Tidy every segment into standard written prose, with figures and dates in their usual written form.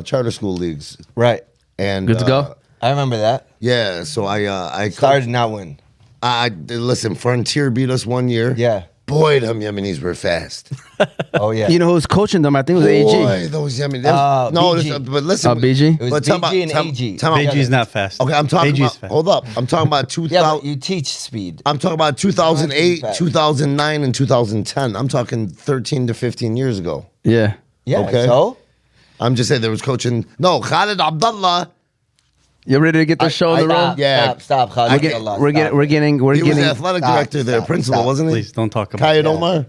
charter school leagues. Right. And Good to go? I remember that. Yeah, so I Started not win. listen. Frontier beat us one year. Yeah. Boy, them Yemenis were fast. Oh yeah. You know who was coaching them? I think it was AG. Boy, those Yemenis. BG. But listen. BG? It was but BG and AG. BG's not fast. Okay, I'm talking BG's about. fast. Hold up, I'm talking about 2000. Yeah, but you teach speed. I'm talking about 2008, Fast. 2009, and 2010. I'm talking 13 to 15 years ago. Yeah. Yeah. Okay. So I'm just saying there was coaching. No, Khalid Abdullah. You ready to get the show on the road? Yeah. Stop. We're getting. He was the athletic Stop, director there, stop, principal, stop. wasn't he? Please don't talk about Khalid it. Omar.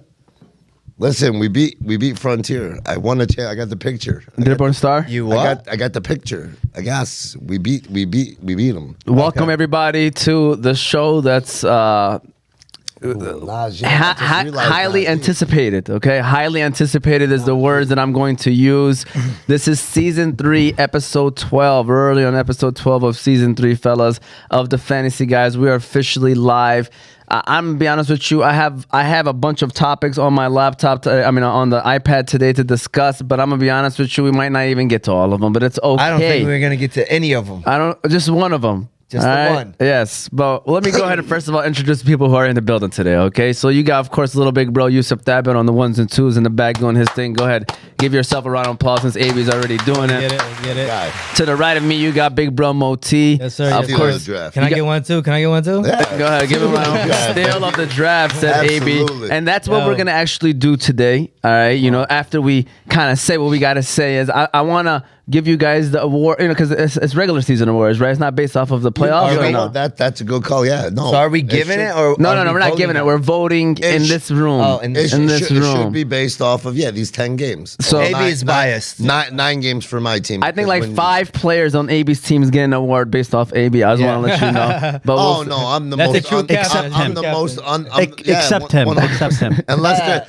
Listen, we beat Frontier. I won a chance. I got the picture. Dearborn Star. You what? I got the picture. I guess we beat them. Welcome everybody to the show that's highly anticipated. Okay, highly anticipated is the words that I'm going to use. This is season 3, episode 12. We're early on episode 12 of season 3, fellas, of the Fantasy Guys. We are officially live. I'm gonna be honest with you. I have a bunch of topics on my laptop. On the iPad today to discuss. But I'm gonna be honest with you. We might not even get to all of them. But it's okay. I don't think we're gonna get to any of them. Just one of them. Just all the right? one. Yes. But let me go ahead and first of all introduce the people who are in the building today, okay? So you got, of course, little big bro Yusuf Thabit on the ones and twos in the back doing his thing. Go ahead. Give yourself a round of applause since AB's already doing it. Get it. Guy. To the right of me, you got big bro Moti. Yes, sir. Of Yes, course. Draft. Can I get one too? Yeah. Go ahead, give him a round. Steal of the draft, said AB. Absolutely. And that's what Yo. we're going to actually do today. All right. You know, after we kind of say what we got to say is I want to give you guys the award, you know, because it's regular season awards, right? It's not based off of the playoffs. Are we? no? That's a good call. Yeah. No. So are we giving it or No, are we we're not voting giving it. on We're voting in sh- this room. Oh, in this in this It should room. be based off of these 10 games. So- AB is biased. Nine games for my team. I think because like when- 5 players on AB's team is getting an award based off AB. I just want to let you know. But Oh we'll no, I'm the That's most. a true captain. I'm the most. Accept him. 100%.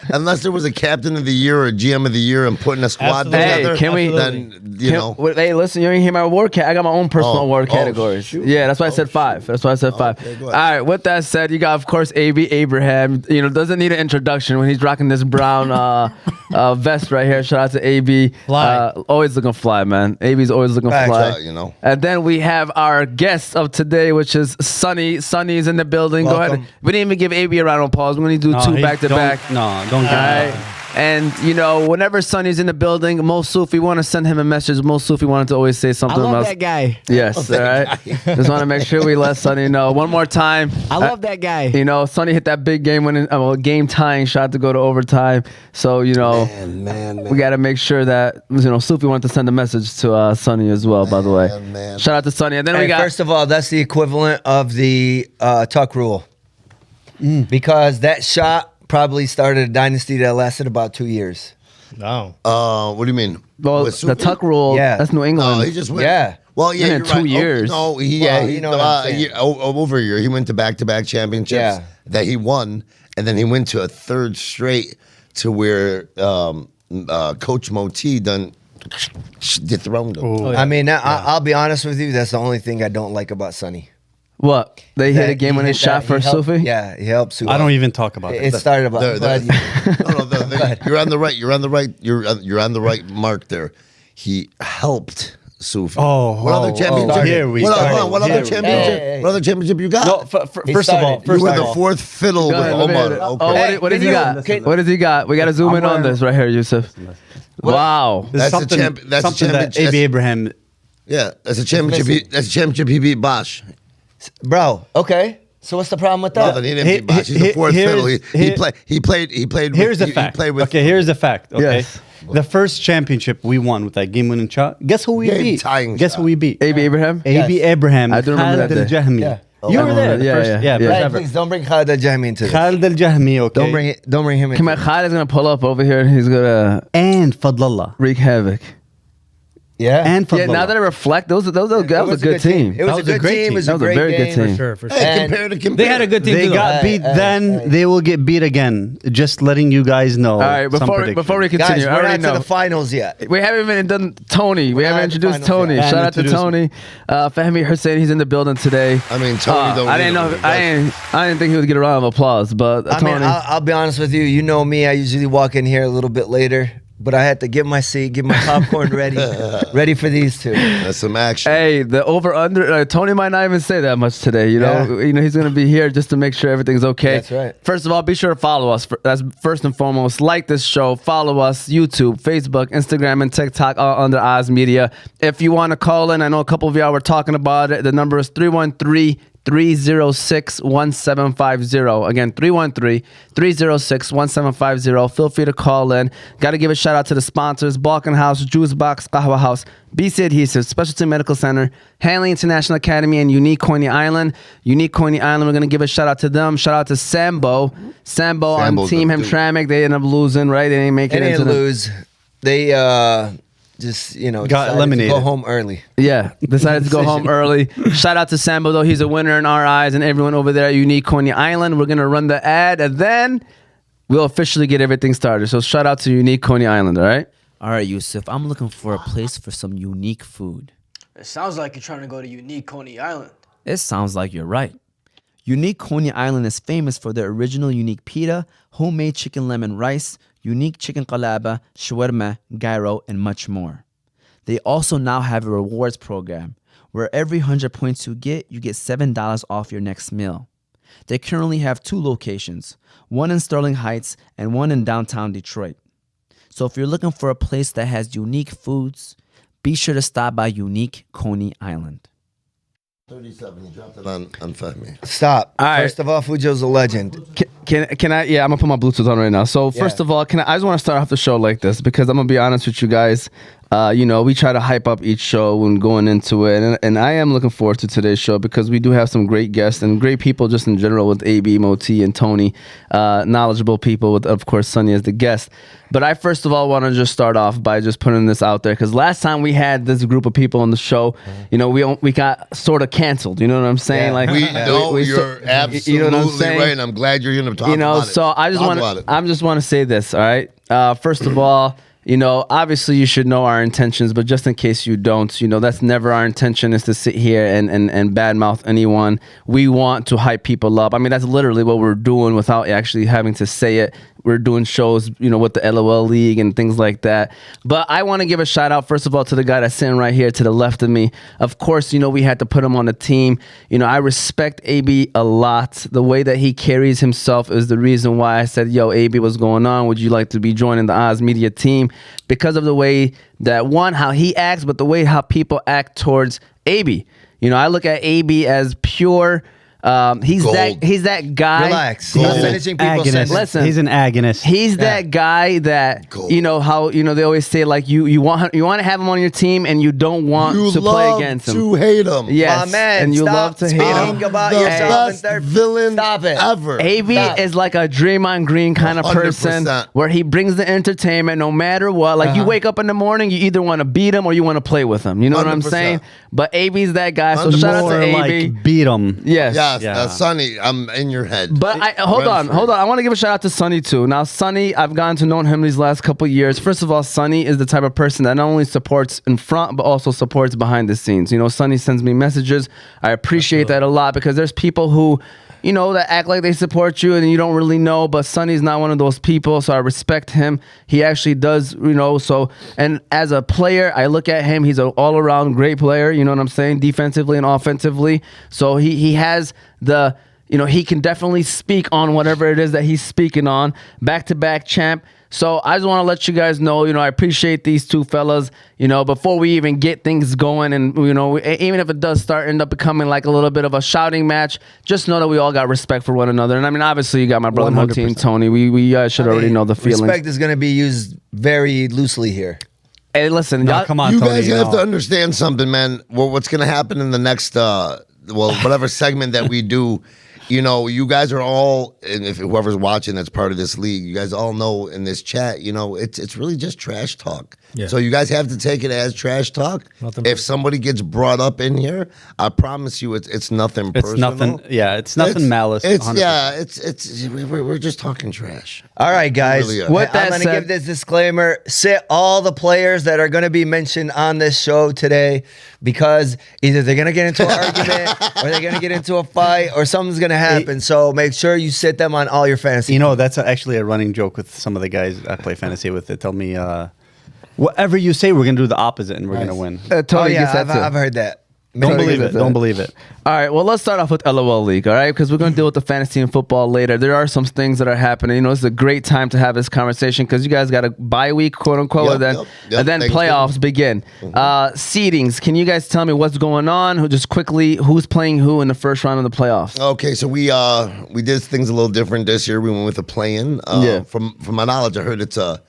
Unless there was a captain of the year or a GM of the year and putting a squad Absolutely. together, Hey, can we- then you know. Hey, listen, you didn't hear my award I got my own personal award categories. Shoot. Yeah, that's why I said 5. That's why I said 5. Okay, go All ahead. right, with that said, you got, of course, AB Abraham. You know, doesn't need an introduction when he's rocking this brown vest right here. Shout out to AB. Fly. Always looking fly, man. AB's always looking Facts. fly. You know. And then we have our guest of today, which is Sunny. Sunny's in the building. Go Welcome. ahead. We didn't even give AB a round of applause. We're going to do 2 back to back. No, don't give All right. him And, you know, whenever Sonny's in the building, Mo Sufi, want to send him a message. Mo Sufi wanted to always say I something love about that guy. Yes, all right. Just want to make sure we let Sonny know one more time. I love that guy. You know, Sonny hit that big game winning, game tying shot to go to overtime. So, you know, Man. we got to make sure that, you know, Sufi wanted to send a message to Sonny as well, by the way. Man. Shout out to Sonny. And then we And got. first of all, that's the equivalent of the tuck rule. Because that shot probably started a dynasty that lasted about 2 years. No. What do you mean? well, With the Sufi? tuck rule, Yeah. that's New England. No, he just went. Yeah. Well, yeah, In you're 2 right. years. Oh, no, Well, you know what I'm saying. over a year. He went to back-to-back championships Yeah. that he won, and then he went to a third straight to where Coach Moti done dethroned him. Oh, I mean, I'll be honest with you. That's the only thing I don't like about Sonny. What? They hit a game He winning hit shot that- for he helped- Sufi? Yeah, he helped Sufi. I don't even talk about It it. started about. You're on the right. You're on the right. You're on the right mark there. He helped Sufi. what other championship? here we what, started. hold on, what Here other we championship? go. What other championship you got? No, He first of all, started. you were the fourth fiddle Go with ahead, let me Omar. hear it. Okay. Oh, Hey, what does he can got? you- What does he got? We got to zoom in on this right here, Yusuf. Wow. This is That's a champ- that's a something that championship. AB Abraham. Yeah, that's a championship. That's a championship. He beat Bosch. Bro, okay. So what's the problem with Nothing. that? He didn't beat Bosch. He's the fourth Here's- fiddle. He here- played. He played. Here's with, the fact. He played with. Okay, here's the fact. Okay, Yes. the first championship we won with that game-winning shot. Guess who we Game beat? tying Guess shot. who we beat? AB Abraham? AB Abraham. I do remember that day. Khalid Al-Jahmi. Yeah. You I were remember there. that. Yeah, first, yeah, yeah. yeah. first Hey, ever. please don't bring Khalid Al-Jahmi into this. Khalid Al-Jahmi. Okay. Don't bring it. Don't bring him into Come on, this. Khalid's going to pull up over here and he's going to And Fadlallah. wreak havoc. Yeah. And Yeah, Fadlallah. now that I reflect, that was a good team. It was That a good team. It was That a was a great very good game. team. For sure. Hey, And compare. They had a good team. They too, got Hey, beat hey, then. hey. They will get beat again. Just letting you guys know. All right, some before we predictions. continue, Guys, I we're already not to know. the finals yet. We haven't even done Tony. We not haven't at the introduced finals Tony. yet. Shout out to Introduce Tony. Fahmi Hussein, he's in the building today. I mean, Tony don't. I didn't need know. him. I didn't think he would get a round of applause, but I Tony. mean, I'll be honest with you. You know me. I usually walk in here a little bit later. but I had to get my seat, get my popcorn ready for these two. That's some action. Hey, the over under. Tony might not even say that much today. You know, he's gonna be here just to make sure everything's okay. That's right. First of all, be sure to follow us. That's first and foremost. Like this show. Follow us. YouTube, Facebook, Instagram, and TikTok, all under Oz Media. If you want to call in, I know a couple of y'all were talking about it. The number is 313-306-1750. Again, 313-306-1750. Feel free to call in. Got to give a shout out to the sponsors: Balkan House, Juice Box, Qahwah House, BC Adhesives, Specialty Medical Center, Hanley International Academy, and Unique Coney Island. Unique Coney Island, we're going to give a shout out to them. Shout out to Sambo. Sambo on Team Hamtramck. They ended up losing, right? They didn't make it. They into didn't lose. They just, got eliminated. To go home early. Yeah, decided to go home early. Shout out to Sambo, though. He's a winner in our eyes, and everyone over there at Unique Coney Island. We're going to run the ad, and then we'll officially get everything started. So shout out to Unique Coney Island, all right? All right, Yusuf, I'm looking for a place for some unique food. It sounds like you're trying to go to Unique Coney Island. It sounds like you're right. Unique Coney Island is famous for their original unique pita, homemade chicken lemon rice, unique chicken qalaba, shawarma, gyro, and much more. They also now have a rewards program where every 100 points you get $7 off your next meal. They currently have 2 locations, one in Sterling Heights and one in downtown Detroit. So if you're looking for a place that has unique foods, be sure to stop by Unique Coney Island. 37. He dropped it on 5 Stop. All right. First of all, Fujo's a legend. Can I? Yeah, I'm gonna put my Bluetooth on right now. So first of all, I just want to start off the show like this because I'm gonna be honest with you guys. We try to hype up each show when going into it, and I am looking forward to today's show because we do have some great guests and great people just in general with AB, Moti, and Tony, knowledgeable people with, of course, Sunny as the guest. But I first of all want to just start off by just putting this out there because last time we had this group of people on the show, we got sort of canceled. You know what I'm saying? Yeah. Like You're absolutely you know what I'm saying? right, and I'm glad you're going to talk about it. So I just want to say this. All right. First of all. Obviously you should know our intentions, but just in case you don't, that's never our intention is to sit here and badmouth anyone. We want to hype people up. I mean, that's literally what we're doing without actually having to say it. We're doing shows, with the LOL League and things like that. But I want to give a shout out, first of all, to the guy that's sitting right here to the left of me. Of course, we had to put him on the team. I respect AB a lot. The way that he carries himself is the reason why I said, yo, AB, what's going on? Would you like to be joining the Oz Media team? Because of the way that, one, how he acts, but the way how people act towards AB. I look at AB as pure. He's Gold. that guy. Relax. He's Gold. finishing people's Agonist. sentences. Listen, He's an agonist. He's that guy that Gold. how they always say like you want to have him on your team and you don't want You to love play against him. to hate him. Yes, My man, and you stop love to hate him. speaking about The yourself in best third. villain Stop it. ever. AB Stop. is like a Draymond Green kind of person 100%. where he brings the entertainment no matter what. Like you wake up in the morning, you either want to beat him or you want to play with him. You know what I'm 100%. saying? But AB's that guy. So The shout out to More AB. like beat him. Yes. Yes, Yeah. Sonny, I'm in your head. But hold on. I want to give a shout out to Sunny too. Now, Sunny, I've gotten to know him these last couple of years. First of all, Sunny is the type of person that not only supports in front, but also supports behind the scenes. Sunny sends me messages. I appreciate that a lot because there's people who, that act like they support you and you don't really know, but Sunny's not one of those people, so I respect him. He actually does, and as a player, I look at him, he's an all-around great player, you know what I'm saying, defensively and offensively. So he has the, he can definitely speak on whatever it is that he's speaking on. Back-to-back champ. So I just want to let you guys know, I appreciate these two fellas, before we even get things going and, even if it does end up becoming like a little bit of a shouting match, just know that we all got respect for one another. And I mean, obviously you got my brother Moti and Tony. We should already know the feelings. Respect is going to be used very loosely here. Hey, listen, No, y'all, come on, You Tony. guys have to understand something, man. Well, what's going to happen in the next, whatever segment that we do, you guys are all, and if whoever's watching that's part of this league, you guys all know in this chat, it's really just trash talk. Yeah. So you guys have to take it as trash talk. Nothing If somebody gets brought up in here, I promise you, it's nothing It's personal. nothing. Yeah, it's nothing malice. It's 100%. we're just talking trash. All right, guys. Really are. With that I'm going to said- give this disclaimer. Sit all the players that are going to be mentioned on this show today because either they're going to get into an argument or they're going to get into a fight or something's going to to happen. So make sure you sit them on all your fantasy. You know, that's actually a running joke with some of the guys I play fantasy with. They tell me, whatever you say, we're going to do the opposite and we're going to win. Tony yeah, gets that too. I've heard that. Don't Tony believe gets it. that. Don't believe it. All right, well, let's start off with LOL League, all right? Because we're going to deal with the fantasy and football later. There are some things that are happening. You know, it's a great time to have this conversation because you guys got a bye week, quote unquote, Yep, and then Thanksgiving. playoffs begin. Seedings, can you guys tell me what's going on? Just quickly, who's playing who in the first round of the playoffs? Okay, so we did things a little different this year. We went with a play-in. Yeah. From my knowledge, I heard it's a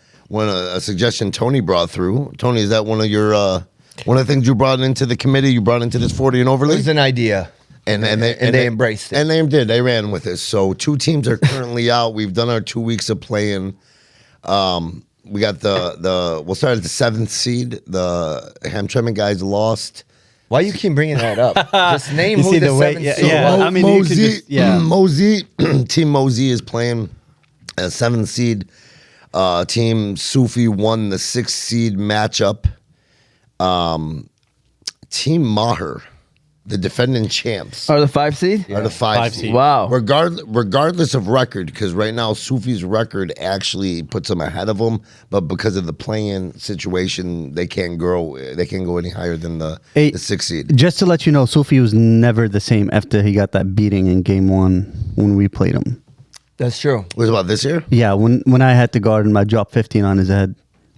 suggestion Tony brought through. Tony, is that one of your one of the things you brought into the committee? You brought into this 40 and It over league? was an idea. And they embraced it. And they did. They ran with it. So 2 teams are currently out. We've done our 2 weeks of playing. We got we'll start at the 7th seed. The Hamtramck guys lost. Why you keep bringing that up? Just name You who see the the way- 7th yeah, seed yeah. was. I mean, you could just- yeah. Mosey, Team Mosey is playing a 7th seed. Team Sufi won the 6th seed matchup. Team Maher, the defending champs, Or the 5 seed? are the 5 seed. Wow. Regardless of record, because right now Sufi's record actually puts them ahead of them, but because of the play-in situation, they can't grow. They can't go any higher than the 6th seed. Just to let you know, Sufi was never the same after he got that beating in game 1 when we played him. That's true. Was it about this year? Yeah, when I had to guard him, I dropped 15 on his head.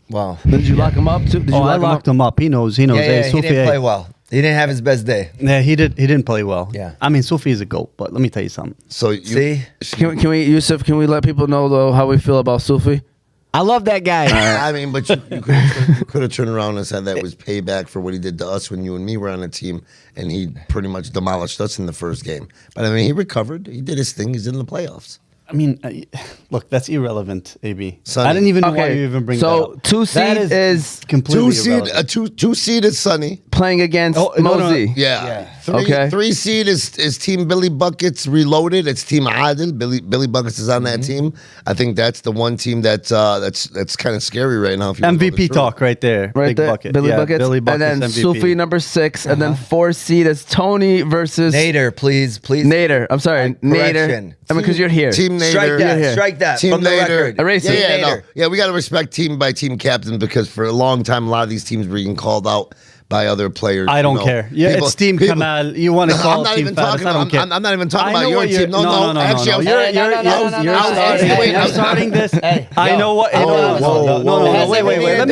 Wow. Did you lock him up too? Did you I lock him locked up? him up. He knows. He knows. Yeah, Hey, he Sufi, didn't hey. play well. He didn't have his best day. Yeah, he didn't play well. Yeah. I mean, Sufi is a goat, but let me tell you something. So you, See? Can we, Yusuf, can we let people know, though, how we feel about Sufi? I love that guy. I mean, but you could have turned around and said that was payback for what he did to us when you and me were on a team, and he pretty much demolished us in the first game. But I mean, he recovered. He did his thing. He's in the playoffs. I mean, look, that's irrelevant, AB. Sonny. I didn't even know why Okay, you even bring so that up. 2 seed That is completely 2 seed, irrelevant. two seed is Sunny. playing against Oh, no, no, Mosey. Yeah. Okay. 3 seed is Team Billy Buckets Reloaded. It's Team Adil. Billy Buckets is on that team. I think that's the one team that's kind of scary right now. If you wanna know the MVP truth. talk right there. Right Big there, bucket. Billy Yeah, Buckets. Billy Buckets, and then MVP. Sufi number 6, and then 4 seed is Tony versus Nader, please. Nader. I'm sorry, Nader. Correction. I mean, because you're here. Team Nader. Strike that. You're here. Strike that Team from the Nader. record. Erase it. Yeah, no. Nader. Yeah, we got to respect team by team captain because for a long time, a lot of these teams were being called out by other players. I don't you know. care. Yeah, it's Team Kamal. You want to No, call I'm not Team even Faris. talking. I don't care. I'm not even talking I about know your what you're- team. No. Actually, I was- You're starting this. I know what. No. Wait. Let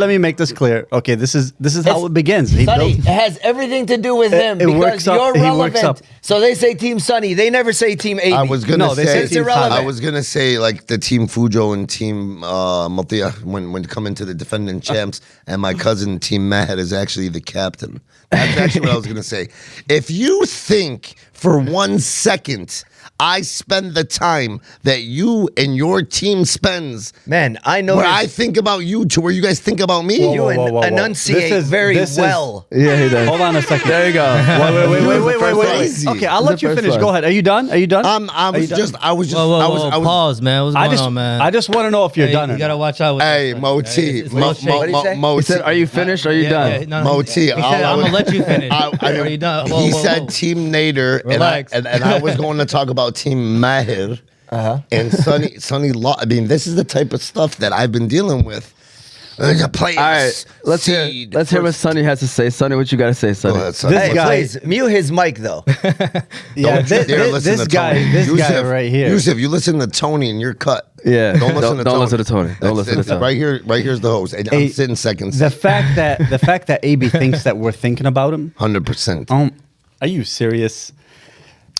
me make this clear. Okay, this is how it begins. He Sonny, built- it has everything to do with him it because works up- you're he works relevant. up. So they say Team Sonny. They never say Team AB. I was gonna No, they say say it's irrelevant. I was gonna say like the team Fujo and team Maltia when coming to the defending champs, and my cousin Team Matt is actually the captain. That's actually what I was gonna say. If you think for 1 second I spend the time that you and your team spends, Man, I know where this- I think about you to where you guys think about me. you whoa. enunciate This is- very this is- well. Yeah, he does. Hold on a second. There you go. Wait. Okay, I'll let you first finish. one. Go ahead. Are you done? I was just Whoa, pause, man. What's going on, man? I just want to know if you're Hey, done. You or gotta not. watch out. With Hey, this. Moti, It's a little shady. What'd he say? He Moti. said, "Are you finished? Are you done?" no, Moti, he said, I'm gonna let you finish. Are you done? Whoa, He whoa, said whoa. Team Nader, Relax. and I was going to talk about Team Mahir and Sunny Law. I mean, this is the type of stuff that I've been dealing with. The players. All right, let's hear what Sonny has to say. Sonny, what you got to say, Sonny? Go ahead, Sonny. This Hey, guy- please mute his mic though. Yeah, Don't you dare listen this to Tony. guy right here. Yusuf, you listen to Tony and you're cut. Yeah, Don't listen to Tony. don't listen to Tony. Don't That's listen to it. Tony. Right here's the host. And Hey, I'm sitting second. The fact that AB thinks that we're thinking about him. 100%. Are you serious?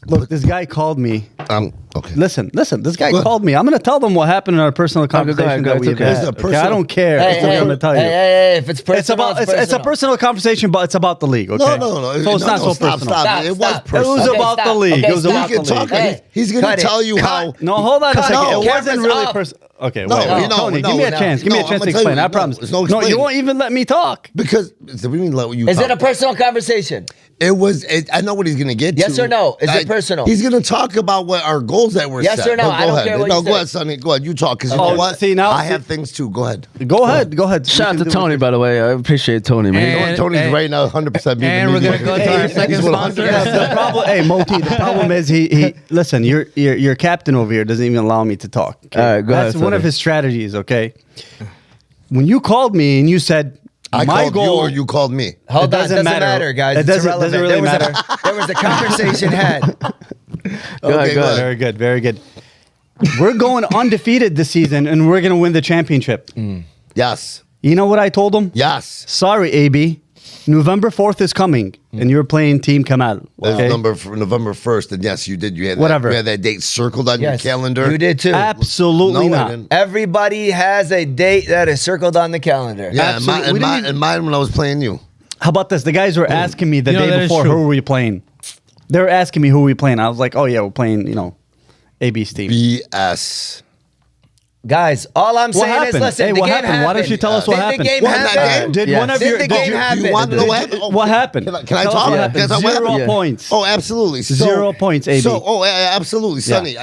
Look, this guy called me. Okay. Listen. This guy Go ahead. called me. I'm going to tell them what happened in our personal go ahead, conversation go that ahead, we've it's okay. had. It's a Okay, I don't care. Hey, That's what I'm going to tell you. Hey, if it's personal, It's about it's a personal conversation, but it's about the league. Okay. No. So it's not so stop, personal. Stop. It was personal. It was about the league. It was He about can the talk. league. Hey, He's going cut to it. tell you how. No, hold on a Cut second. it. It wasn't Camera's really up. personal. Okay, No, wait. no, Tony, no, give me a no. chance. Give me a No, chance I'm to gonna tell explain. you, I no, promise. there's no No, you explaining. won't even let me talk. Because so we mean let you. Is talk. it a personal conversation? It was. I know what he's gonna get. Yes to. or no? Is it personal? He's gonna talk about what our goals that were Yes set. or no? Go I don't ahead. care what no, you go say. ahead, Sonny. Go ahead. You talk because you Oh, know what? see, now- I have things too. Go ahead. Go ahead. Go ahead. Shout out You to can do Tony, it. by the way. I appreciate Tony, man. Tony's right now 100% being And the we're gonna mediator. go to our second He's sponsor. The problem, hey Moti. The problem is he. Listen, your captain over here doesn't even allow me to talk. Okay? All right, go That's ahead, one of Sonny. his strategies. Okay. When you called me and you said I my called goal, you or you called me. Hold on, doesn't doesn't matter. matter, guys. It It's doesn't irrelevant. really matter. There was a conversation had. Okay, go ahead. Very good. Very good. We're going undefeated this season, and we're going to win the championship. Yes. You know what I told him? Yes. Sorry, AB. November 4th is coming, and you're playing Team Kamal. There's Okay? November 1st, and yes, you did. You had Whatever. That, you had that date circled on Yes, your calendar. you did too. Absolutely No, I not. didn't. Everybody has a date that is circled on the calendar. Yeah, Absolutely. We didn't and mine when I was playing you. How about this? The guys were asking me the You know, day that is before, true. who are we playing? They were asking me who we playing. I was like, oh yeah, we're playing, AB's team. BS. Guys, all I'm What saying is, happened? listen, Hey, the what game happened? Why don't you tell us what Did happened? the game What happened? happen? Did Yes. one of Did your the game happen? You want to know what happened? Oh, what happened? Can I Tell us talk? what happened? Can I talk what Zero happened? points. Oh, absolutely. 0 points, AB. So, absolutely, Sonny.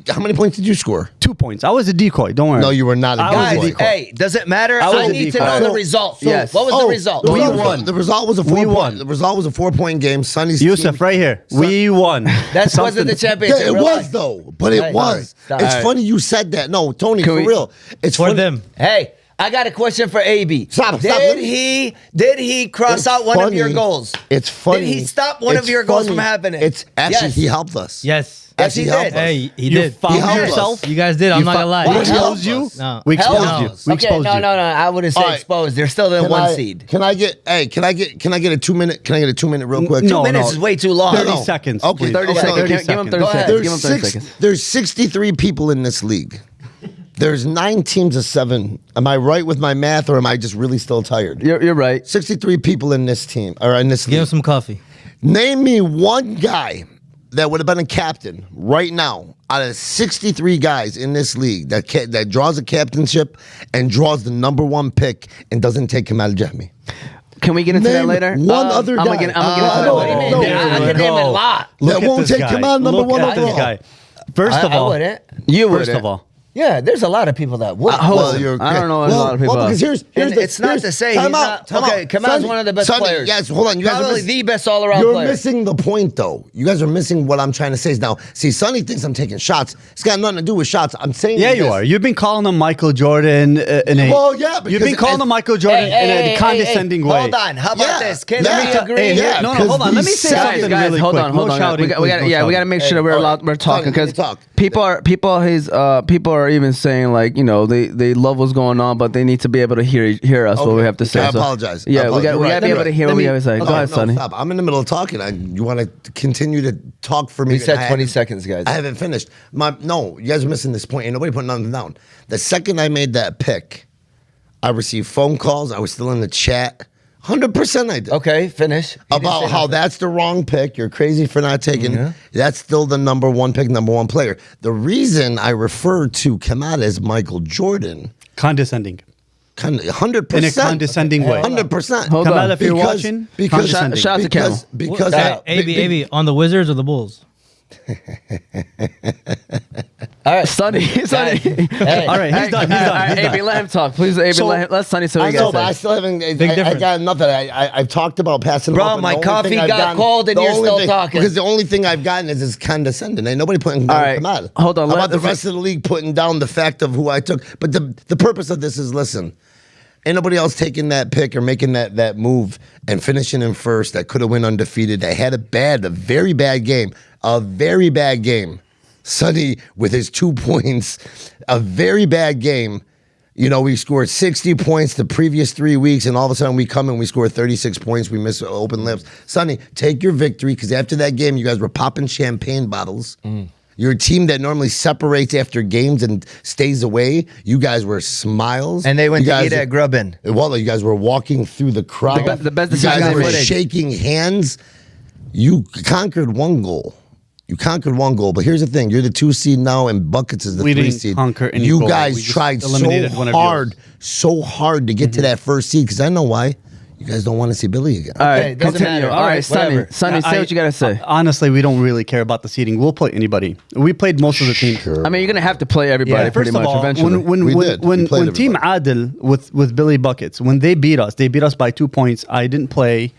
How many points did you score? 2 points. I was a decoy. Don't worry. No, you were not a I was decoy. Guys, decoy. hey, does it matter? I was I a need to decoy. know the So- result. Yes. What was the result? The We result- won. The result was a We 4 won. point. The result was a 4-point game. Sonny's Yusuf, team. right here. We won. That wasn't the championship. Yeah, it real was life. though, but it Hey, was. stop. It's All right. funny you said that. No, Tony, for we- real. It's For funny. them. Hey, I got a question for AB. Stop, Did let did he cross It's out one of your funny. goals? It's funny. Did he stop one of It's your goals funny. from happening? It's actually Yes. he helped us. Yes. Yes, he Actually helped did. us. Hey, he You did. found He helped yourself. us. You guys did. I'm not gonna lie. He We exposed helped you. us. No. We Hell exposed no. you. We Okay, exposed no, you. no. I wouldn't say All right. exposed. They're still in one seed. Can I get? Hey, can I get a 2 minute? Can I get a 2 minute real quick? No, 2 minutes is way too long. 30 seconds. Okay, please. 30 Okay, seconds. 30 Give him 30 Go ahead. seconds. Give him 30 seconds. There's 63 people in this league. There's 9 teams of 7. Am I right with my math, or am I just really still tired? You're right. 63 people in this team, or in this Give him league. some coffee. Name me one guy that would have been a captain right now out of 63 guys in this league that draws a captainship and draws the number 1 pick and doesn't take Kamal Jahmi. Can we get into that Name later? one other I'm guy. gonna get into no, that What do you later. mean? no, I can name a lot. That won't take Kamal number 1 at this overall. guy. First of I all, wouldn't. You first would. of all, Yeah, there's a lot of people that would. Well, I don't know a lot of people. Well, because here's And the, it's not here's- to say time he's out, not. time Okay, out. Kamal's Sonny, one of the best Sonny, players. Yes, hold on. You guys are Probably the best all-around You're player. missing the point, though. You guys are missing what I'm trying to say. Is now, see, Sonny thinks I'm taking shots. It's got nothing to do with shots. I'm saying yeah, this. you are. You've been calling him Michael Jordan in a. Well, yeah, because You've been calling him Michael Jordan in a condescending way. Hold on. How about Yeah, this? Can yeah, we agree? yeah, No, because hold on. Let me these say guys- something Guys, really hold quick. on, hold No on. shouting, We please, got, no yeah, we got to shouting. make sure that Hey, we're all allowed. right. We're talking Sonny, because talk. people are even saying like they love what's going on, but they need to be able to hear us what Okay. we have to say. I So- apologize. Yeah, I we got apologize. we got to be You're able to right. hear what we have to say. Go ahead, No, Sonny. stop. I'm in the middle of talking. You want to continue to talk for me? He said I 20 haven't- seconds, guys. I haven't finished. No, you guys are missing this point. Ain't nobody putting nothing down. The second I made that pick, I received phone calls. I was still in the chat. 100% I did. Okay, finish. He didn't About say how nothing. that's the wrong pick. You're crazy for not taking. Yeah. That's still the number 1 pick, number 1 player. The reason I refer to Kamal as Michael Jordan, Condescending. 100%. In a condescending way. 100%. Hold Kamal, on. if you're watching, because condescending. Shout out to Camel. because AB on the Wizards or the Bulls? All right, Sonny. Hey. All right, he's done. He's All done. right, He's AB, done. let him talk, please. AB, So- let Sonny say what I he know, got but I to say. still haven't. Big I difference. got nothing. I've talked about passing. Bro, them up, and my the only coffee thing I've got gotten- cold and the you're only still thing- talking. Because the only thing I've gotten is condescending. Ain't nobody putting All down right, Kamal. hold on, How let- about the rest of the league putting down the fact of who I took? But the purpose of this is listen. Ain't nobody else taking that pick or making that move and finishing in first that could have went undefeated. That had a very bad game. Sonny with his 2 points, a very bad game. You know, we scored 60 points the previous 3 weeks, and all of a sudden we come and we score 36 points. We miss open lips. Sonny, take your victory, because after that game, you guys were popping champagne bottles. You're a team that normally separates after games and stays away. You guys were smiles. And they went You to guys- eat at Grubbin. Well, you guys were walking through the crowd. The best you decision guys were footage. shaking hands. You conquered one goal. You conquered one goal, but here's the thing: you're the 2 seed now, and Buckets is the We 3 didn't seed. conquer any You goal. guys We just tried eliminated one of so hard to get to that first seed. Because I know why. You guys don't want to see Billy again. All Okay, right, doesn't continue. matter. All right, Sunny. Whatever. Sunny, say what you gotta say. Honestly, we don't really care about the seeding. We'll play anybody. We played most of the team. Sure. I mean, you're gonna have to play everybody pretty first of much all, eventually. when We when did. when, We played when Team Adil with Billy Buckets, when they beat us by 2 points. I didn't play,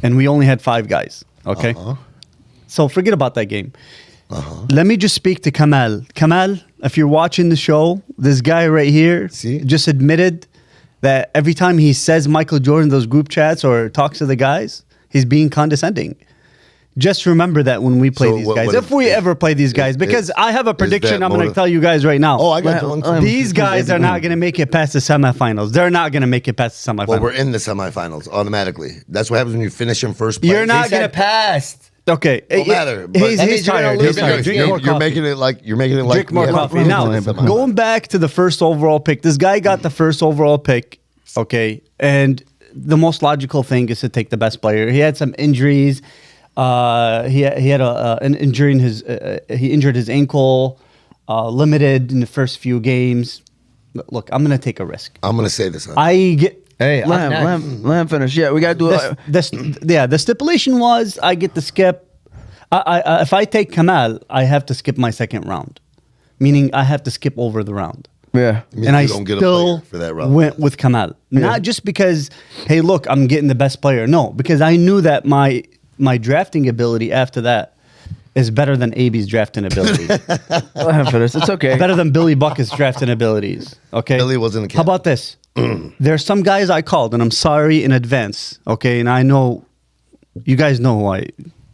and we only had 5 guys. Okay, so forget about that game. Let me just speak to Kamal. Kamal, if you're watching the show, this guy right here just admitted that every time he says Michael Jordan in those group chats or talks to the guys, he's being condescending. Just remember that when we play these guys, if we ever play these guys, because I have a prediction I'm going to tell you guys right now. Oh, I got one. These guys are not going to make it past the semifinals. They're not going to make it past the semifinals. Well, we're in the semifinals automatically. That's what happens when you finish in first place. You're not He said gonna passed. Okay, Don't matter, but- He's That means you're tired. gonna He's lose tired. the Drink game. more You're coffee. making it like Drink more we have coffee. to Now, finish the semifinals. going back to the first overall pick, this guy got the first overall pick, okay, and the most logical thing is to take the best player. He had some injuries. He had an injury in his. He injured his ankle, limited in the first few games. Look, I'm going to take a risk. I'm gonna say this. Huh? I get. Hey, Let him finish. Yeah, we gotta do it. The stipulation was I get to skip. If I take Kamal, I have to skip my second round, meaning I have to skip over the round. Yeah. means And you I don't get a still player for that round. went with Kamal, not just because, hey, look, I'm getting the best player. No, because I knew that my drafting ability after that is better than AB's drafting ability, Let him finish. It's okay. better than Billy Bucket's drafting abilities. Okay, Billy wasn't the How captain. about this? There's some guys I called, and I'm sorry in advance. Okay, and I know you guys know who I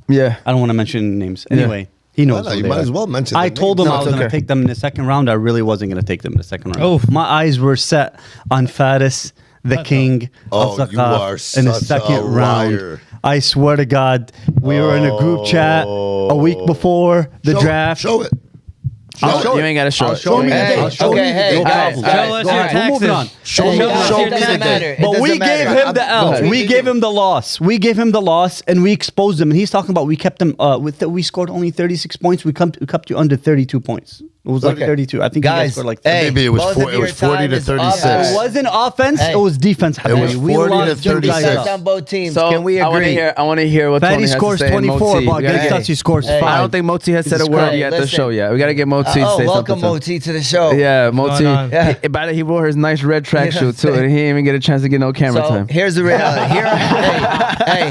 Yeah. don't want to mention names. Anyway, he knows. No, who you they might are. as well mention I the told names. him No, I was it's going to okay. take them in the second round. I really wasn't going to take them in the second round. Oh. My eyes were set on Faris, the king Oh, of you are Zakaf, in the such a second round. liar. I swear to God, we were in a group chat a week before the draft. Show it. You ain't gotta show I'll it. show me. Hey, I'll show okay, you. hey, No guys, problem. guys, Show us go your ahead. We're moving on. taxes. Show Hey, me. guys, Show it me doesn't the matter. day. It But we doesn't gave matter. him the L. Listen, We gave him the loss. We gave him the loss, and we exposed him. And he's talking about we kept him. We scored only 36 points. We kept you under 32 points. It was like Okay. 32. I think you guys Guys, scored like. hey, Maybe it was both four- of it was your 40 time to is 36. up. It wasn't offense. Hey. It was defense. It was We 40 to lost two 36. guys Defense up. on both teams. So Can we I want to agree? hear. I want to hear what Fatty Tony has scores to say. and 24, Moti. but We gotta against get- us he scores Hey. 5. I don't think Moti has said a Jesus word Christ, yet at the listen. show yet. We gotta get Moti to say something. Welcome Moti to the show. Yeah, Moti. going on? Yeah. By the way, he wore his nice red tracksuit too, and he didn't even get a chance to get no camera So time. here's the reality.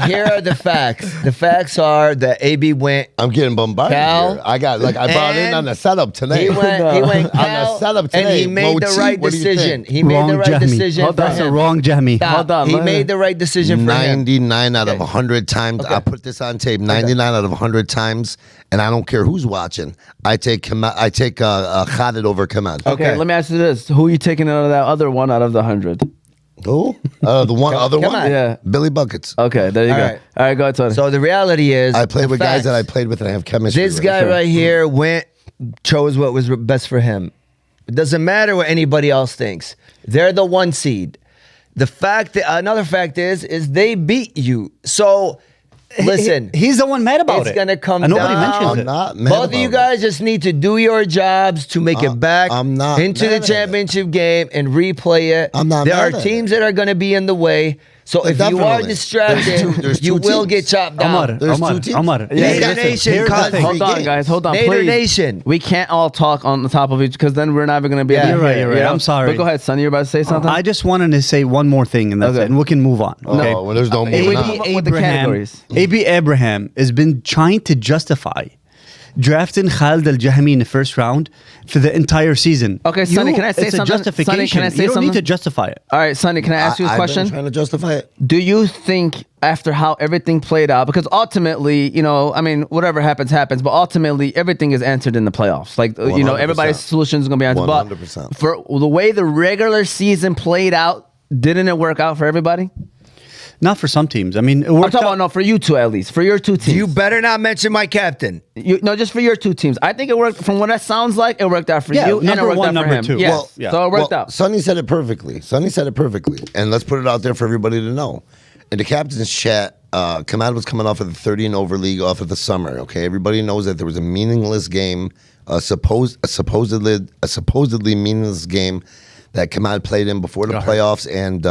Here are the facts. The facts are that AB went. I'm getting bombarded Cal, here. I brought in and on the setup tonight. He went On the Cal, setup and today. he made the Moti, right what do you decision. think? He made the right Jamie. decision. Hold for on. That's a him. wrong Jamie. Stop. Hold on, He let made him- the right decision for him. 99 out of Okay. 100 times. Okay. I put this on tape. 99 out of 100 times, and I don't care who's watching. I take Khalid over Kamal. Okay, let me ask you this: Who you taking out of that other one out of the 100? Who? The one other come one? on. Yeah. Billy Buckets. Okay, there you All go. right. All right, go ahead, Tony. So the reality is, I played the with guys that I facts. played with and I have chemistry This with. guy right here chose what was best for him. It doesn't matter what anybody else thinks. They're the 1 seed. Another fact is they beat you. So listen, He's the one mad about it's it. gonna come And nobody down. mentions I'm it. not mad Both of you about it. guys just need to do your jobs to make it back I'm not into mad the at it. championship game and replay it. I'm not There mad are at teams that are going to be in the way. So if you are Definitely. distracted, There's you two will teams. get chopped down. There's two teams. Omar. Nader Nation, here's the cut. thing. Hold on, guys. Hold on, Nader please. Nation. We can't all talk on the top of each because then we're never going to be Yeah. able to You're right, hear, you're right. you know? I'm sorry. But go ahead, son. You're about to say something? I just wanted to say one more thing, and that's Okay. it, and we can move on. Okay. Oh, well, there's no Hey, moving we on. need- with the categories. AB Abraham has been trying to justify drafting Khalid Al-Jahmi in the first round for the entire season. Okay, Sonny, can I say it's something? a justification. Sonny, can I say you don't need something? to justify it. All right, Sonny, can I ask you a I've question? been trying to justify it. Do you think after how everything played out, because ultimately, you know, I mean, whatever happens, happens, but ultimately everything is answered in the playoffs. Like, you know, 100%. everybody's solution is going to be answered. 100%. But for the way the regular season played out, didn't it work out for everybody? Not for some teams. I mean, it I'm worked talking out. about, no, for you two at least, for your two teams. You better not mention my captain. No, just for your two teams. I think it worked. From what that sounds like, it worked out for Yeah, you and it number worked one, out for number him. two. Yes. Well, yeah. So it worked out. Sonny said it perfectly. And let's put it out there for everybody to know. In the captain's chat, Kamal was coming off of the 30 and over league off of the summer. Okay, everybody knows that there was a meaningless game, a supposedly meaningless game that Kamal played in before the playoffs, and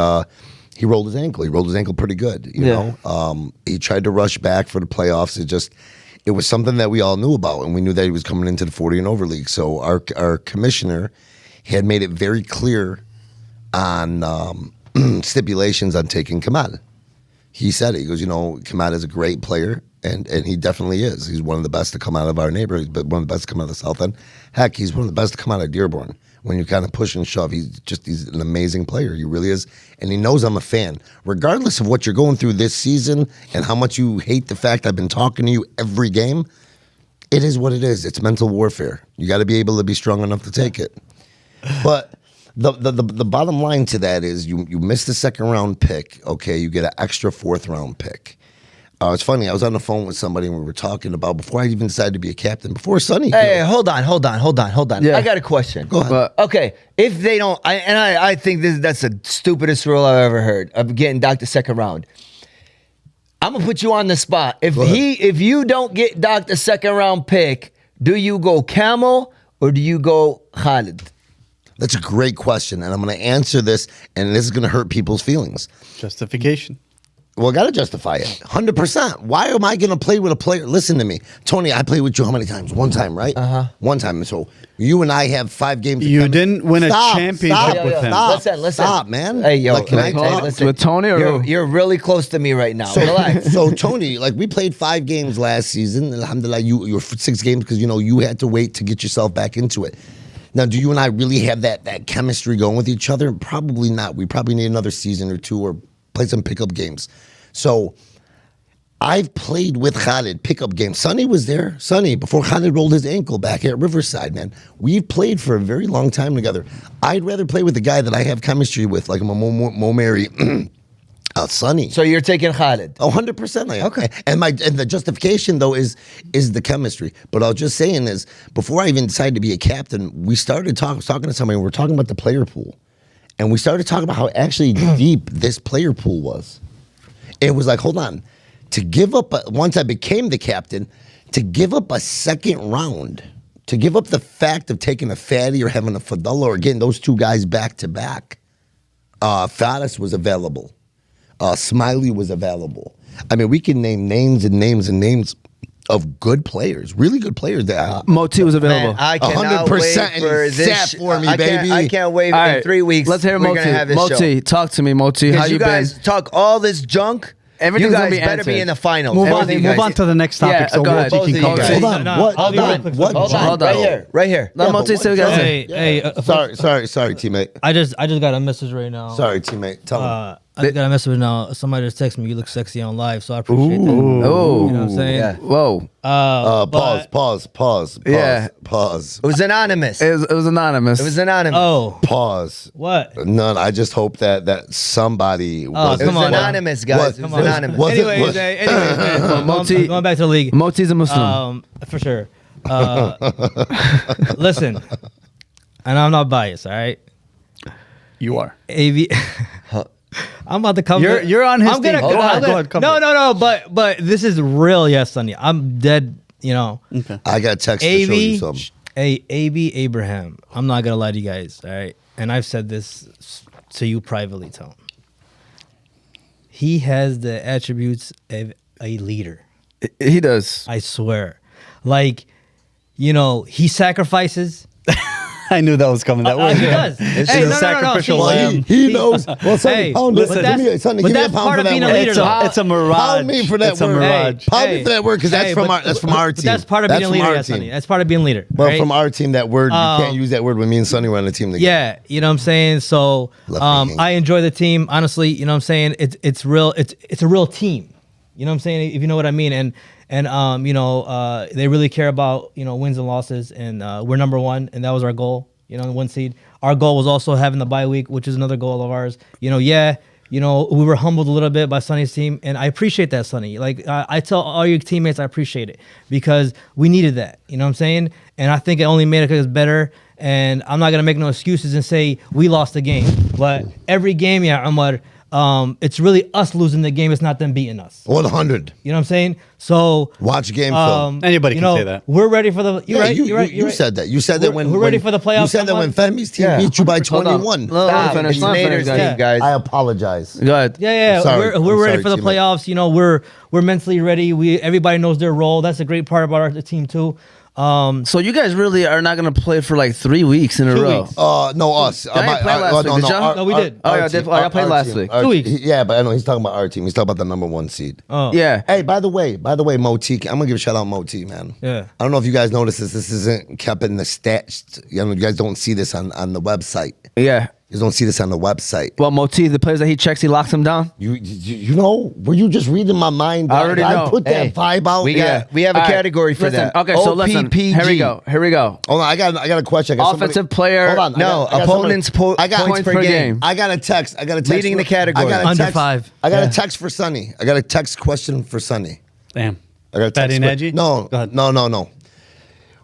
he rolled his ankle. He rolled his ankle pretty good. You know, he tried to rush back for the playoffs. It was something that we all knew about, and we knew that he was coming into the 40 and over league. So our commissioner had made it very clear on stipulations on taking Kamal. He said it. He goes, you know, Kamal is a great player, and he definitely is. He's one of the best to come out of our neighborhood, but one of the best to come out of the South End. Heck, he's one of the best to come out of Dearborn. When you kind of push and shove, he's an amazing player. He really is, and he knows I'm a fan. Regardless of what you're going through this season and how much you hate the fact I've been talking to you every game, it is what it is. It's mental warfare. You got to be able to be strong enough to take it. But the bottom line to that is you missed the second round pick. Okay, you get an extra fourth round pick. It's funny. I was on the phone with somebody and we were talking about before I even decided to be a captain. Before Sunny. Hey, hold on. Yeah. I got a question. Go ahead. Okay, if they don't, I think that's the stupidest rule I've ever heard of getting Doc the second round. I'm gonna put you on the spot. If you don't get Doc the second round pick, do you go Camel or do you go Khalid? That's a great question, and I'm going to answer this, and this is going to hurt people's feelings. Justification. Well, I got to justify it. 100%. Why am I going to play with a player? Listen to me. Tony, I played with you how many times? One time, right? One time. So you and I have 5 games. You didn't win a championship with him. Listen. Stop, man. Hey, yo. Like, can I talk? listen. With Tony or You're really close to me right now. Relax. So Tony, like we played 5 games last season. Alhamdulillah, you were 6 games because, you know, you had to wait to get yourself back into it. Now, do you and I really have that chemistry going with each other? Probably not. We probably need another season or 2 or play some pickup games. So I've played with Khalid pickup games. Sunny was there. Sunny, before Khalid rolled his ankle back at Riverside, man. We've played for a very long time together. I'd rather play with the guy that I have chemistry with, like Mo Mary. Sunny. So you're taking Khalid. 100% I am. Okay. And the justification though is the chemistry. But I was just saying is before I even decided to be a captain, we started talking to somebody and we were talking about the player pool. And we started talking about how actually deep this player pool was. It was like, hold on. To give up once I became the captain, to give up a second round, to give up the fact of taking a Fatty or having a Fadullah or getting those 2 guys back to back, Faris was available. Smiley was available. I mean, we can name names of good players, really good players. That Moti was available. Man, I cannot 100%, wait and for he this. sat for me, I baby. can't wait. All In right, 3 weeks, let's hear we're gonna have this Moti, show. talk to me, Moti. How Because you you guys been? talk all this junk. Everything's you gonna guys be better be answered. in the finals. Move Everything you on guys- to the next topic. Yeah, so go ahead. Moti can come Both of back. you. Hold on. No, What? I'll be real quick. What? Hold on, Hold on. right here. Let Moti say what you gotta say. Hey, Sorry, teammate. I just got a message right now. Sorry, teammate. Tell him. I just got a message now. Somebody just texted me. You look sexy on live, so I appreciate that. Oh, You know what I'm saying? Yeah. Whoa. Pause. Yeah. Pause. It was anonymous. It was anonymous. It was anonymous. Oh, Pause. what? None. I just hope that somebody. It come was on now. anonymous, guys. It was Come on. anonymous. Anyways, man, Moti- going back to the league. Moti's a Muslim. For sure. Listen, and I'm not biased, all right? You are. AV. I'm about to come. You're on his I'm gonna team. go. Go I'm ahead, gonna- go ahead, come No, back. no, no. But this is real, yes, Sonny. I'm dead. You know, I got text to show you AV. something. AV Abraham. I'm not gonna lie to you guys, all right? And I've said this to you privately, Tone. He has the attributes of a leader. He does. I swear. Like, you know, he sacrifices. I knew that was coming. That way. He does. It's Hey, a sacrificial lamb. He knows. Well, Sonny, Hey, pound but it. Sonny, that's- give me, Sonny, but give me a that's pound part for of that being a word. leader, though. It's a mirage. Pound me for that It's a word. mirage. Pound me for that word because that's from our but team. that's part of being a leader, yes, Sonny. That's part of being a leader. But right? from our team, that word, you can't use that word when me and Sonny were on the team together. Yeah, you know what I'm saying? So Left me I enjoy the team. Honestly, you know what I'm saying? It's real, it's a real team. You know what I'm saying? If you know what I mean. And you know, they really care about, you know, wins and losses, and we're number 1, and that was our goal, you know, the 1 seed. Our goal was also having the bye week, which is another goal of ours. You know, you know, we were humbled a little bit by Sonny's team, and I appreciate that, Sonny. Like, I tell all your teammates I appreciate it because we needed that, you know what I'm saying? And I think it only made us better, and I'm not going to make no excuses and say we lost the game. But every game, yeah, Omar, it's really us losing the game. It's not them beating us. 100. You know what I'm saying? So Watch game film. Anybody you can know, say that. We're ready for the. You're Yeah, right. You're right. you said that. You said that when we're ready when- for the playoffs. You said that when Femi's team beat you by Hold on. 21. Let me finish. It's Let me Nader's finish, team, guys. guys. I apologize. Go ahead. Yeah. Sorry. We're I'm ready sorry, for the teammate. playoffs. You know, we're mentally ready. Everybody knows their role. That's a great part about our team too. So you guys really are not gonna play for like 3 weeks in a 2 row. weeks. No, us. Y'all ain't played last week, did y'all? No, we did. Oh, y'all did. Oh, y'all played last week. 2 weeks. Yeah, but I know he's talking about our team. He's talking about the number 1 seed. Oh. Yeah. Hey, by the way, Moti, I'm gonna give a shout out Moti, man. Yeah. I don't know if you guys noticed this. This isn't kept in the stats. You know, you guys don't see this on the website. Yeah. You don't see this on the website. Well, Moti, the players that he checks, he locks them down. You know, were you just reading my mind? I already know. I put that vibe out. We there. we have a All right. category for Listen, that. Okay, so listen. OPPG. Here we go. Hold on, I got a question. I got Offensive player. Hold on. No, I got opponents somebody- I got points per game. I got a text. Leading the category. I got a Under text, 5. I got a text for Sunny. I got a text question for Sunny. Damn. I got a Fatty text. and edgy? No, Go ahead. no.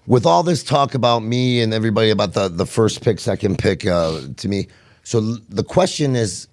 With all this talk about me and everybody about the first pick, second pick to me. So the question is,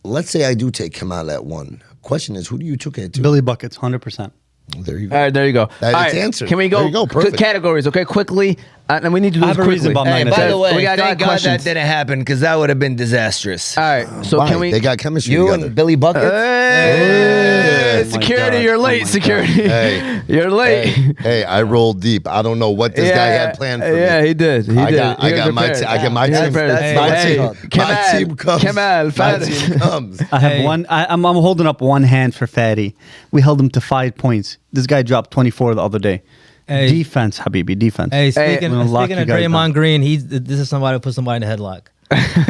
let's say I do take Kamal at 1. Question is, who do you took it to? Billy Buckets, 100%. There you go. All right, there you go. That All is right, answered. Can we go? There you go, perfect. Categories, okay, quickly. And we need to do I this have a reason quickly. about Hey, mine. by the way, We got thank God questions. that didn't happen because that would have been disastrous. All right, so Why? can we? They got chemistry You together. and Billy Buckets. Hey, Oh my security, God. you're Oh late. my Security, Hey. you're late. Hey, I rolled deep. I don't know what this guy had planned for me. Yeah, he did. He I did. got He was my prepared. I got my He was team. prepared. That's My what Hey, it's team. called. My team comes. Kemal, My Fatty. team comes. I have Hey. one. I'm holding up one hand for Fatty. We held him to 5 points. This guy dropped 24 the other day. Hey. Defense, Habibi, defense. Hey, speaking, I'm gonna lock speaking you of guys Draymond down. Green, this is somebody who put somebody in a headlock.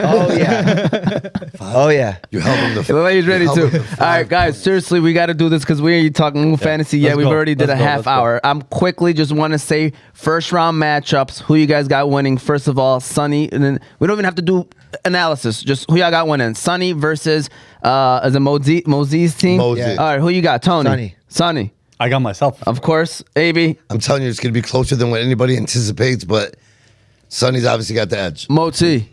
Oh yeah. Oh yeah. You held him It looks like he's ready you too. held him All right, guys. Seriously, we got to do this because we ain't talking fantasy yet. Let's We've go. already did Let's a go. half Let's go. hour. I'm quickly just want to say first round matchups. Who you guys got winning? First of all, Sunny, and then we don't even have to do analysis. Just who y'all got winning? Sunny versus is it Mosey's team? Mosey. Yeah. All right, who you got? Tony. Sunny. Sunny. I got myself. Of course. AB. I'm telling you, it's going to be closer than what anybody anticipates, but Sonny's obviously got the edge. Moti.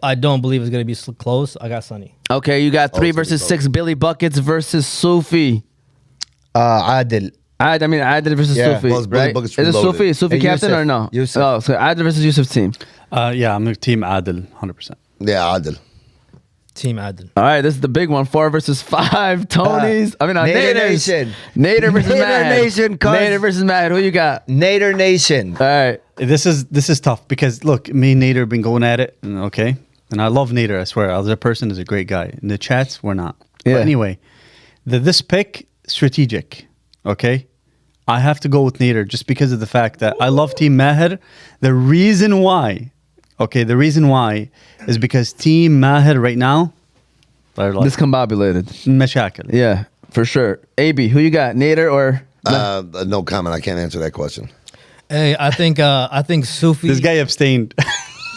I don't believe it's gonna be close. I got Sunny. Okay, you got 3 it's gonna be versus close. 6. Billy Buckets versus Sufi. Adil. Adil versus Yeah. Sufi, Well, it's Billy right? Buckets Is it reloaded. Sufi? Sufi Hey, captain Yusuf. or no? Yusuf. Oh, so Adil versus Yusuf's team. Yeah, I'm team Adil, 100%. Yeah, Adil. Team Adil. All right, this is the big one. 4 versus 5. Tony's. Nader Nader's. Nation. Nader versus Nader Mad. Nation, cuz. Nader versus Mad. Who you got? Nader Nation. All right. This is tough because look, me and Nader have been going at it, okay? And I love Nader, I swear. As a person, is a great guy. In the chats, we're not. Yeah. But anyway, this pick, strategic, okay? I have to go with Nader just because of the fact that I love Team Maher. The reason why is because Team Maher right now, they're like Discombobulated. مشاكل. Yeah, for sure. AB, who you got? Nader or? No comment. I can't answer that question. Hey, I think Sufi. This guy abstained.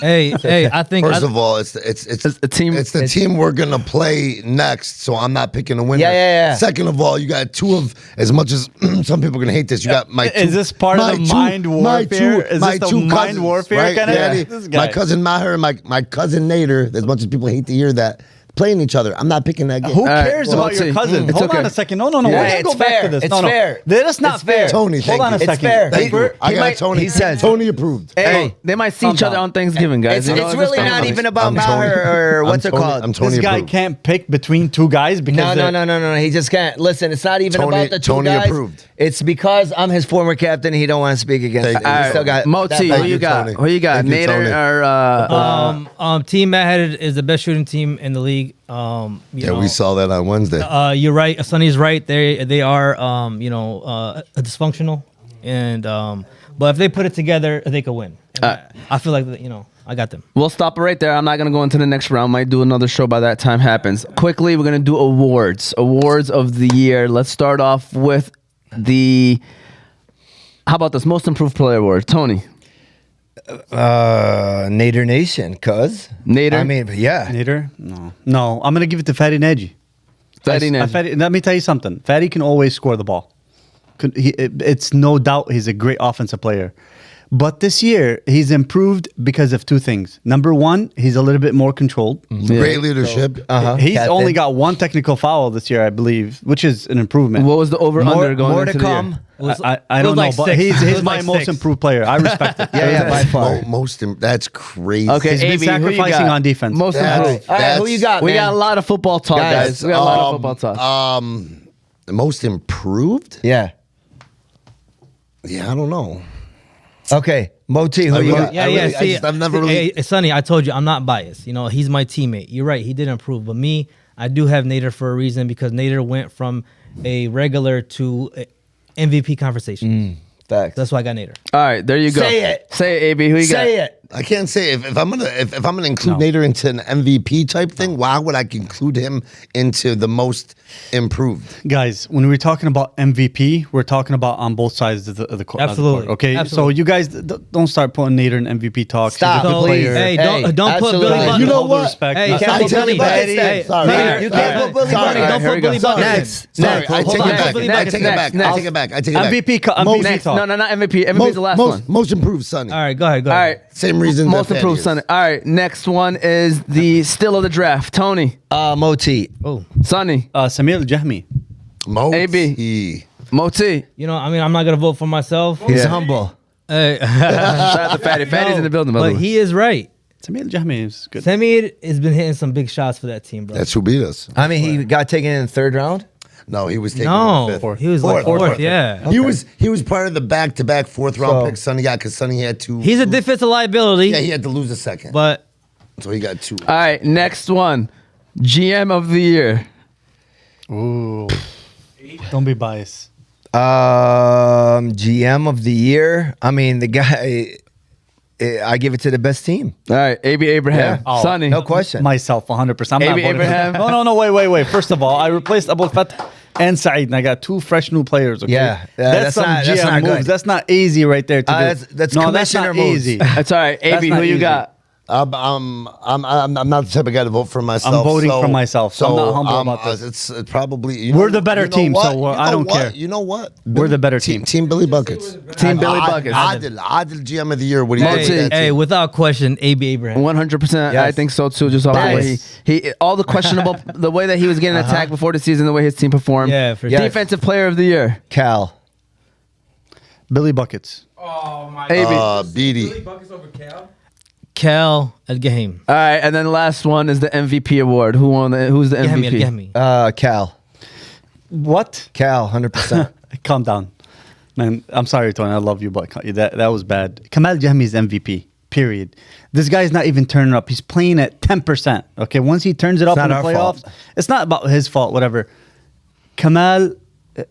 Hey, I think. First of all, it's a team. It's the team we're gonna play next, so I'm not picking a winner. Yeah. Second of all, you got 2 of, as much as some people are gonna hate this, you got my 2. Is this part of the mind warfare? Is this the mind warfare right? kind of- Yeah. This guy. My cousin Maher and my cousin Nader, as much as people hate to hear that, playing each other. I'm not picking that game. Who right, cares well, about let's your see. cousin? It's Hold on okay. a second. No. Yeah, We're gonna it's go back fair. to this. It's no. fair. That is not It's fair. fair. Tony, Hold thank on a you. It's second. fair. Thank you. I He got might- Tony. he says- Tony approved. Hey, They might see Calm each other down. on Thanksgiving, guys. it's, You know, it's just really don't- not even about I'm Maher Tony. or I'm what's it Tony- called. I'm Tony This guy approved. can't pick between 2 guys because No, they're- no. He just can't. Listen, it's not even Tony- about the 2 Tony guys. approved. It's because I'm his former captain. He don't want to speak against Thank me. you. He still got Moti, that who Thank you you, got? Tony. Who you got? Thank you, Nader Tony. or Team Mad is the best shooting team in the league. You Yeah, know, we saw that on Wednesday. You're right. Sonny's right. They are dysfunctional, and but if they put it together, they could win. And I feel like I got them. We'll stop it right there. I'm not going to go into the next round. Might do another show by that time happens. Quickly, we're going to do awards. Awards of the year. Let's start off with how about this? Most Improved Player Award. Tony. Nader Nation, cuz. Nader? I mean, yeah. Nader? No. I'm gonna give it to Fatty Neji. Fatty Neji. Let me tell you something. Fatty can always score the ball. It's no doubt he's a great offensive player. But this year, he's improved because of two things. Number one, he's a little bit more controlled. Great leadership. He's Captain. only got one technical foul this year, I believe, which is an improvement. What was the over/under going more to into the year? come. I don't know, like but six. It he's was my like most six. improved player. I respect it. Yeah, by far. That's crazy. Okay, He's been AB, who you sacrificing got? on defense. Most That's- improved. All right, who you got, We man? got a lot of football talk, guys. We got a lot of football talk. The most improved? Yeah. Yeah, I don't know. Okay, Moti, who I you really- got? Yeah, I yeah. really- I See, just- I've never really- Hey, Sonny, I told you I'm not biased. You know, he's my teammate. You're right. He did improve, but me, I do have Nader for a reason because Nader went from a regular to a MVP conversation. Facts. That's why I got Nader. All right, there you go. Say it. Say it, AB. Who you got? Say it. I can't say if I'm gonna include Nader into an MVP type thing. Why would I include him into the most improved? Guys, when we're talking about MVP, we're talking about on both sides of the court. Absolutely. Okay, Absolutely. so you guys don't start putting Nader in MVP talk. He's a Stop, good So, please. player. hey, don't put absolutely. Billy Button. You know All due what? respect. Hey, You don't can't put put Billy Billy Button. Button. Hey, Sorry. Nader, You can't put Billy Sorry. Button. Don't Here we put go. Billy Button. Next. Sorry, Next. I take Hold it on. back. Billy I Button. take it back. I Next. take it back. I take it back. MVP Next. talk. No, not MVP. MVP is the last one. Most improved, Sonny. All right, go ahead. Go All ahead. right. Same reason. Most that improved, Fanny Sonny. All right, next one is the still of the draft. Tony, Moti. Oh, Sonny, Samir Al-Jahmi. Moti. AB. Moti. you know, I mean, I'm not gonna vote for myself. He's humble. Hey. Shout out to Fatty. Fatty's in the building, by the But way. he is right. Samir Al-Jahmi is good. Samir has been hitting some big shots for that team, bro. That's who beat us. I mean, he got taken in the third round. No, he was taking No, fifth. he was like fourth, yeah. He was part of the back-to-back fourth round So- pick Sonny got because Sonny had to. He's a defensive liability, Yeah, he had to lose a second, but so he got two. All right, next one. GM of the year. Ooh. Don't be biased. GM of the year. I mean, the guy. I give it to the best team. All right, AB Abraham. Yeah. Sonny. No question. Myself, 100%. I'm not AB voting for Abraham. that. No, wait. First of all, I replaced Abul Fattah and Saeed, and I got two fresh new players. Okay? Yeah, that's some that's GM not moves. good. That's not easy right there to do. that's no, commissioner that's not moves. easy. That's all right. That's AB, not who you easy. got? I'm not the type of guy to vote for myself. I'm voting for myself, so I'm not humble about this. It's probably We're the better team, what? so I don't care. You know what? We're the better team. Team Billy Buckets. Team Billy Buckets. Adil GM of the year. What do you Hey, think? of that hey, team? without question, AB Abraham. 100%. I Yes. think so too. Just off the way Nice. he all the questionable, the way that he was getting attacked before the season, the way his team performed. Yeah, for sure. Defensive player of the year. Cal. Billy Buckets. AB. Beatty. Cal Al-Gahim. All right, and then the last one is the MVP award. Who won? Who's the MVP? Gahmi. Cal. What? Cal, 100%. Calm down. Man, I'm sorry, Tony. I love you, but that was bad. Kamal Jahmi's MVP. Period. This guy's not even turning up. He's playing at 10%. Okay, once he turns it up in not the our playoffs, fault. it's not about his fault. Whatever. Kamal,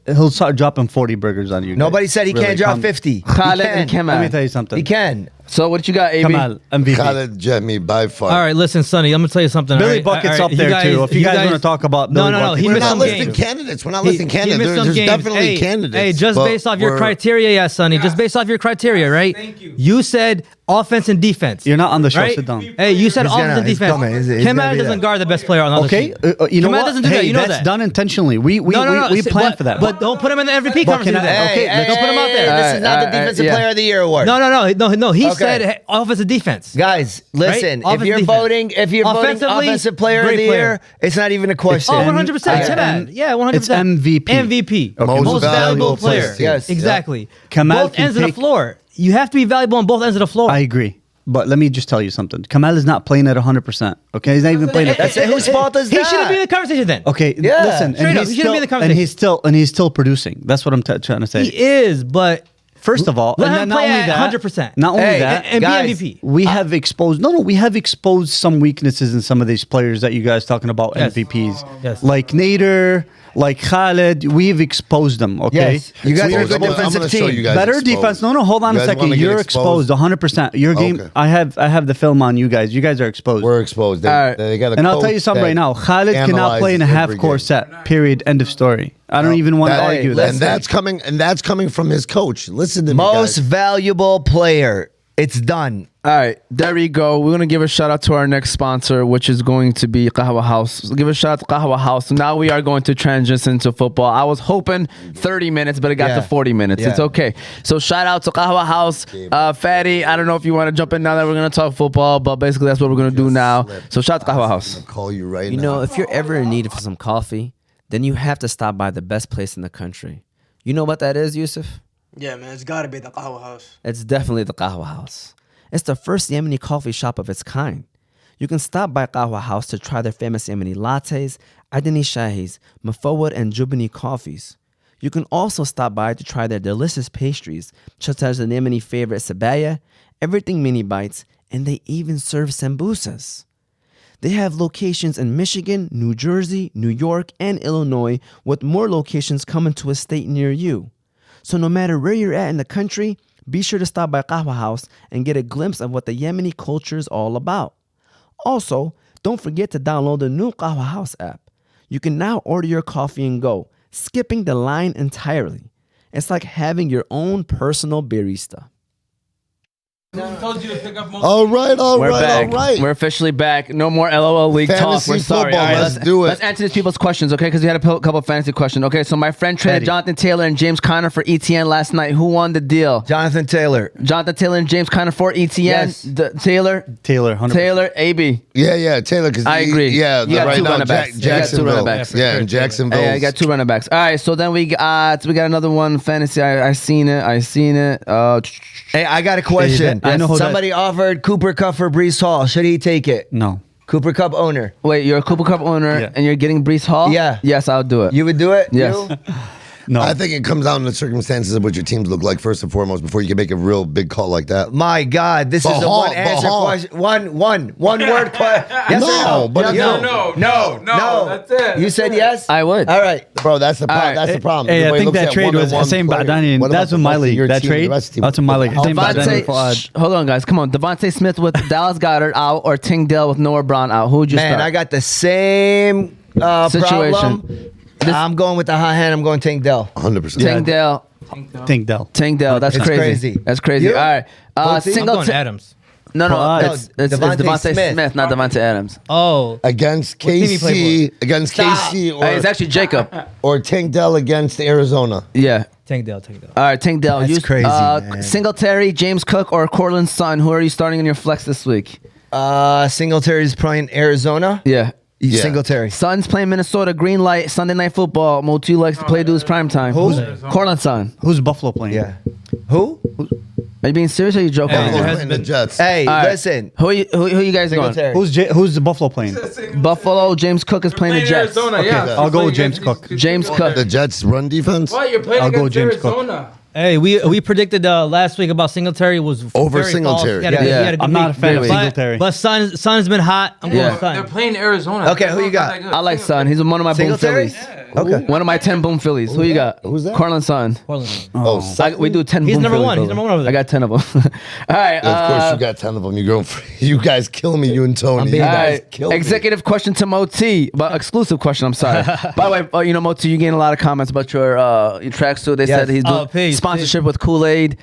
he'll start dropping 40 burgers on you. Nobody guys. said he Really, can't drop calm- 50. He Khaled can. and Kemal. Let me tell you something. He can. So what you got, AB? Kamal, MVP. Khaled Jemmy by far. All right, listen, Sonny, I'm gonna tell you something. Billy all right? Buckets All right, up there too. If you guys want to talk about no, Billy no, no, Buckets, he We're missed not some listing games. candidates. We're not He- listing he candidates. missed some There's games. definitely Hey, candidates. Hey, just but based off your we're- criteria, yeah, Sonny. Just based off your criteria, right? Thank you. You said offense and defense. You're not on the show. Right? Sit down. Hey, you said He's offense gonna- and he's defense. coming. He's gonna Kemal be doesn't there. guard the best player on the other Okay, team. you know Kemal what? doesn't do Hey, that. You know that's that. done intentionally. We No, planned but- for that. But don't put him in the MVP conversation. can I- then. Hey, don't put him out there. This is not the Defensive yeah. Player of the Year award. No. He Okay. said hey, offensive defense. Guys, listen. Right? If you're Offensive voting, Offensively, Offensive Player of great the player. Year, it's not even a question. Oh, 100%. It's Kemal. Yeah, 100%. It's MVP. MVP. Okay. Most valuable player. Yes. Exactly. Kamal Both can ends of the take- floor. You have to be valuable on both ends of the floor. I agree. But let me just tell you something. Kamal is not playing at 100%. Okay, he's not even playing at. That's whose fault is He that? shouldn't be in the conversation then. Okay, Yeah. listen. Straight up, he shouldn't be in the conversation. and he's still producing. That's what I'm trying to say. He is, but First of all, let and him then not play only at that, 100%. Not only Hey, that, and guys, be MVP. we have exposed some weaknesses in some of these players that you guys talking about Yes. MVPs. Yes. Like Nader, like Khaled, we've exposed them. Okay, Yes. You guys are a good I'm gonna defensive show team. you guys better exposed. defense. No, hold on You a guys second. wanna get You're exposed 100%. Your game. Okay. I have the film on you guys. You guys are exposed. We're exposed. They, All right. they got a And I'll tell coach you something that right now. Khaled cannot play in a analyzes half every court game. set. Period. End of story. I don't even want to argue that. And that's coming from his coach. Listen to me, Most guys. valuable player. It's done. All right, there we go. We're gonna give a shout out to our next sponsor, which is going to be Qahwah House. Give a shout out to Qahwah House. Now we are going to transition to football. I was hoping 30 minutes, but it got to 40 minutes. Yeah. It's okay. So shout out to Qahwah House. Fatty, I don't know if you want to jump in now that we're gonna talk football, but basically that's what we're gonna do now. So shout out to Qahwah House. I'll call you right You now. know, if you're ever in need of some coffee, then you have to stop by the best place in the country. You know what that is, Yusuf? Yeah, man, it's gotta be the Qahwah House. It's definitely the Qahwah House. It's the first Yemeni coffee shop of its kind. You can stop by Qahwah House to try their famous Yemeni lattes, Adani shahis, mafawad, and jubani coffees. You can also stop by to try their delicious pastries, such as the Yemeni favorite sabaya, everything mini bites, and they even serve sambusas. They have locations in Michigan, New Jersey, New York, and Illinois, with more locations coming to a state near you. So no matter where you're at in the country, be sure to stop by Qahwah House and get a glimpse of what the Yemeni culture is all about. Also, don't forget to download the new Qahwah House app. You can now order your coffee and go, skipping the line entirely. It's like having your own personal barista. All right, We're back. all right. We're officially back. No more LOL League talk. Fantasy We're sorry. football, All right, let's do it. Let's answer these people's questions, okay? Because we had a couple of fantasy questions. Okay, so my friend traded Eddie. Jonathan Taylor and James Conner for ETN last night. Who won the deal? Jonathan Taylor. Jonathan Taylor and James Conner for ETN. Yes. Taylor. 100%. AB. Yeah, Taylor. Because I agree. Yeah, You got right two now, running backs. You got two Jacksonville. running backs. Yeah, in Jacksonville. Hey, I got two running backs. All right, so then we got another one fantasy. I seen it. Hey, I got a question. I know who that- Somebody offered Cooper Kupp for Brees Hall. Should he take it? No. Cooper Kupp owner. Wait, you're a Cooper Cup owner Yeah. and you're getting Brees Hall? Yeah. Yes, I'll do it. You would do it? Yes. You? No. I think it comes down to the circumstances of what your teams look like first and foremost before you can make a real big call like that. My God, this But is a Hall- one answer but Hall- question. One word question. Yes No, or no? but Yes it's- or No, that's it. You said yes? I would. All right. Bro, that's the problem. right. That's the problem. Hey, I Everybody think looks that at trade was one-on-one Hussein players. Badani. What That's about in the my rest of league. your That team, trade? the rest of the That's in my league. Hussein Badani Devontae, Fuad. hold on, guys. Come on. Devontae Smith with Dallas Goddard out or Ting Dell with Noah Brown out. Who would you Man, start? I got the same Situation. problem. I'm going with the hot hand. I'm going Tank Dell. 100%. Ting Dell. Think Dell. Ting Dell. That's It's crazy. That's crazy. You? All right. I'm I'm Single going Adams. No, Fuad. it's Devontae Devontae Smith. Smith, not Devontae Adams. Oh, Against What team he play KC, against KC, It's actually Jacob. or Tank Dell against Arizona. Yeah. Tank Dell. All right, Ting Dell. That's crazy, man. Singletary, James Cook, or Cortland Sutton. Who are you starting in your flex this week? Singletary's playing Arizona. Yeah. Yeah. Singletary. Suns playing Minnesota. Green light. Sunday night football. Motu likes to play dudes prime time. Who? Cortland Sutton. Who's Buffalo playing? Yeah. Who? Are you being serious or are you joking? Hey, Oh, there has playing the been- Jets. Hey, All right. listen. Who you guys going? Singletary. Who's the Buffalo playing? Buffalo. James Cook is playing the Jets. Arizona, yeah. I'll go with James Cook. James Cook. The Jets run defense. What? You're playing I'll go against James Cook. Arizona. Hey, we predicted last week about Singletary was Over very Singletary. false. He Yeah. had a good I'm not a week. fan of Really? Singletary. But Sun's been hot. I'm Yeah. going Sun. They're playing Arizona. Okay, who you got? I like Sun. He's one of my boom Singletary? Phillies. Okay. One of my 10 boom Phillies. Who you got? Who's that? Cortland Sun. Portland. Oh, We do 10 He's boom number Phillies one. He's over. number one over there. I got 10 of them. All right. of course, you got 10 of them. You guys kill me, you and Tony. You All guys right. kill me. Executive question to Moti, but exclusive question. I'm sorry. By the way, Moti, you gain a lot of comments about your tracksuit. They Yes. said he's doing Peace, sponsorship with Kool-Aid.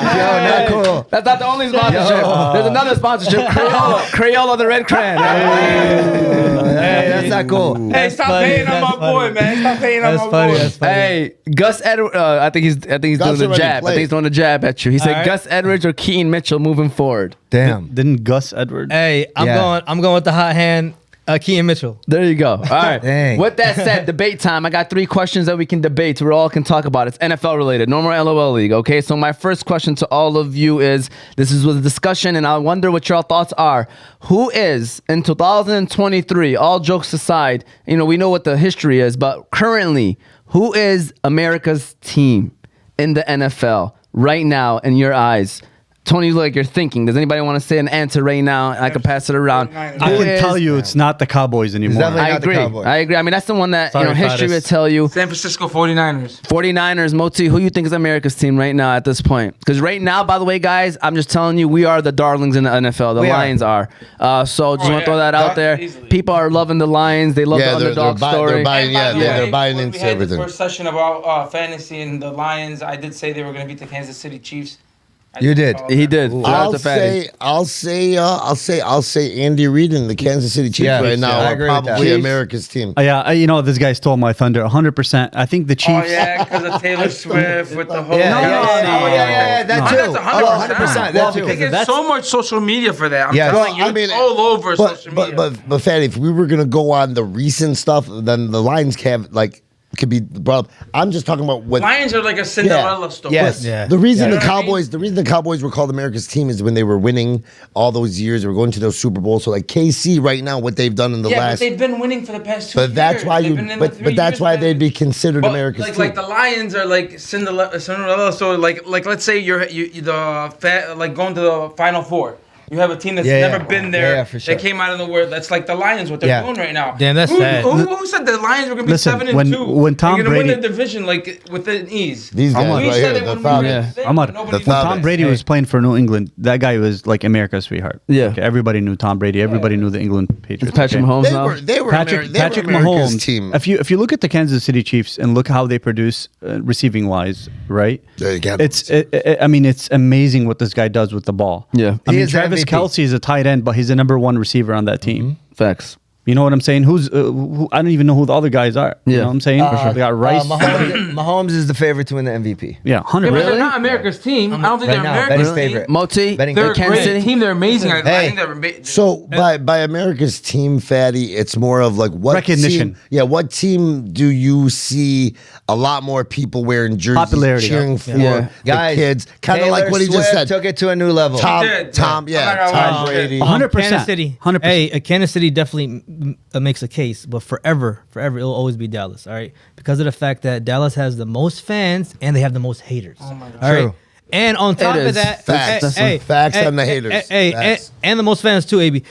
Yo, not cool. That's not the only sponsorship. There's another sponsorship. Crayola the Red Crayon. Hey, that's not cool. Hey, stop funny, hating on that's my boy, funny. man. Stop hating on That's my funny. boy. That's funny. Hey, Gus Edwards. I think he's Gus doing the already jab. I played. think he's doing the jab at you. He said All right. Gus Edwards or Keaton Mitchell moving forward. Damn. Didn't Gus Edwards? Hey, I'm Yeah. going with the hot hand, Keaton Mitchell. There you go. All right. Dang. With that said, debate time. I got 3 questions that we can debate. We all can talk about. It's NFL related. No more LOL league. Okay. So my first question to all of you is: this is with a discussion, and I wonder what your thoughts are. Who is in 2023? All jokes aside, we know what the history is, but currently, who is America's team in the NFL right now in your eyes? Tony, you look like you're thinking. Does anybody want to say an answer right now? I can pass it around. 49ers. I Who can is- tell you it's not the Cowboys anymore. definitely I not the agree. Cowboys. I agree. I mean, that's the one that Sorry, history Fatis. would tell you. San Francisco 49ers. 49ers, Moti, who you think is America's team right now at this point? Because right now, by the way, guys, I'm just telling you, we are the darlings in the NFL. The We are. Lions are. So just Oh, want to yeah. throw that out there. Easily. People are loving the Lions. They love the underdog story. They're buying, And by yeah, the they're way, buying when into we had everything. the first session about fantasy and the Lions, I did say they were going to beat the Kansas City Chiefs. I You did. follow He that. did. Shout out to Fatty. I'll say Andy Reid and the Kansas City Chiefs Yeah, right now I are agree with that. probably Chiefs. America's team. Yeah, you know, this guy stole my thunder 100%. I think the Oh, Chiefs. yeah, because of Taylor Swift with the whole. Yeah, No, yeah, yeah, no, yeah, that No, too. that's 100%. That They too. get that's- so much social media for that. I'm Yes. telling you, Well, I mean, it's all over social media. But Fatty, if we were gonna go on the recent stuff, then the Lions could be brought up. I'm just talking about what. Lions are like a Cinderella story. Yes. Yeah. The reason Yeah. the You know what I Cowboys, the reason the Cowboys were called America's team is when they were winning all those years. They were going to those Super Bowls. So like KC right now, what they've done in the Yeah, but last. they've been winning for the past 2 years. But that's why They've you. been in the But 3 that's years, why man. they'd be considered But America's like, team. like the Lions are like Cinderella. So like let's say you're like going to the Final Four. You have a team that's Yeah, never yeah. been there. Yeah, for sure. That came out of nowhere. That's like the Lions. What they're Yeah. doing right now. Damn, that's who, sad. Who said the Lions were gonna be Listen, 7-2? when Tom They're gonna win Brady- the division like within ease. These guys We right said here, they the wouldn't Falcons. win Yeah. anything, I'm but on. nobody The knew. Falcons. Tom Brady was playing for New England. That guy was like America's sweetheart. Yeah. Okay, everybody knew Tom Brady. Everybody knew the England Patriots. Patrick okay? Mahomes now. They were Patrick America's Mahomes. team. If you look at the Kansas City Chiefs and look how they produce receiving wise, right? They got- I mean, it's amazing what this guy does with the ball. Yeah. I He mean, is Travis MVP. Kelce is a tight end, but he's the number one receiver on that team. Facts. You know what I'm saying? I don't even know who the other guys are. You Yeah. know what I'm saying? They got Rice. Mahomes is the favorite to win the MVP. Yeah, 100. Yeah, but Really? they're not America's team. I don't think Right they're now, America's Betty's team. favorite. Moti, Betting- They're a Kansas great City. team. They're amazing. I Hey. think they're So by America's team, Fatty, it's more of like what Recognition. Team, yeah, what team do you see a lot more people wearing jerseys, Popularity. cheering for Yeah. the Guys, kids? Kind of like Taylor what he just Swift said. took it to a new level. Tom, He did, Tom, yeah. yeah, I'm not gonna Tom lie. Brady. 100%. Kansas City. 100%. Hey, Kansas City definitely makes a case, but forever, it'll always be Dallas. All right, because of the fact that Dallas has the most fans and they have the most haters. Oh my God. All right. True. And on top is. of that, Facts. Facts on the haters. Facts. And the most fans too, AB.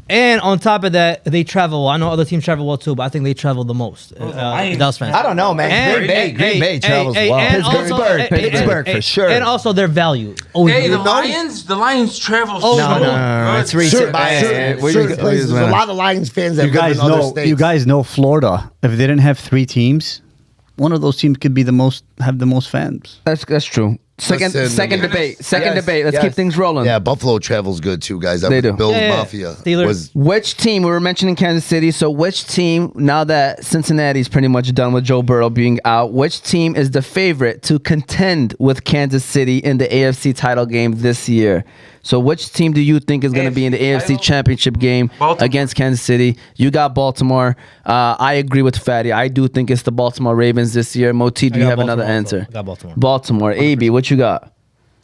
And on top of that, they travel well. I know other teams travel well too, but I think they travel the most. Lions. Dallas fans. I don't know, man. And- Green Bay travels well. and also- Pittsburgh for sure. And also their value. Always Hey, be- the Lions travel Oh, so no. It's good. recent. Certain, Man, where certain you- places, where you- there's a lot of Lions fans that You live guys in other know. states. You guys know Florida. If they didn't have 3 teams, one of those teams could be have the most fans. That's true. Second Listen, debate. Yes, Debate. Let's yes. keep things rolling. Yeah, Buffalo travels good too, guys. That They was do. Bill's Yeah, yeah. Mafia Steelers. was Which team, we were mentioning Kansas City, so which team, now that Cincinnati's pretty much done with Joe Burrow being out, which team is the favorite to contend with Kansas City in the AFC title game this year? So which team do you think is going to be in the AFC AFC title? championship game Baltimore. against Kansas City? You got Baltimore. I agree with Fatty. I do think it's the Baltimore Ravens this year. Moti, do I you got have another Baltimore also. answer? I got Baltimore. Baltimore. AB, what you got?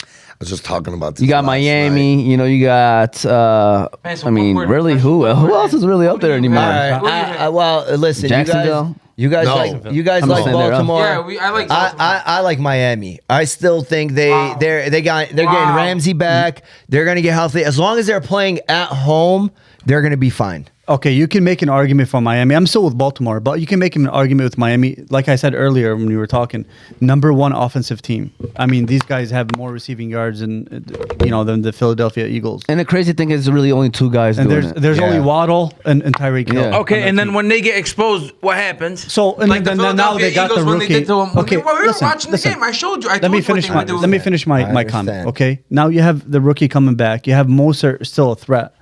I was just talking about this. You got last Miami. night. You know, you got. Man, so I mean, where- really, who else is really up there Who do you anymore? have? All right. Well, listen, Jacksonville? you guys No. like I'm saying they're up. Baltimore. Yeah, I like Baltimore. I like Miami. I still think they're getting Wow. Ramsey back. They're gonna get healthy as long as they're playing at home. They're gonna be fine. Okay, you can make an argument for Miami. I'm still with Baltimore, but you can make an argument with Miami. Like I said earlier when we were talking, number 1 offensive team. I mean, these guys have more receiving yards than the Philadelphia Eagles. And the crazy thing is, really only 2 guys And doing there's it. Yeah. only Waddle and Tyreek Hill. Yeah. Okay, on and that then team. when they get exposed, what happens? So, and like then the now they got the Eagles when they rookie. did to him. Okay, we were listen, watching listen. the game. I showed you. I Let told me you finish what my they would do. let me finish I my understand. comment. Okay, now you have the rookie coming back. You have Moser still a threat.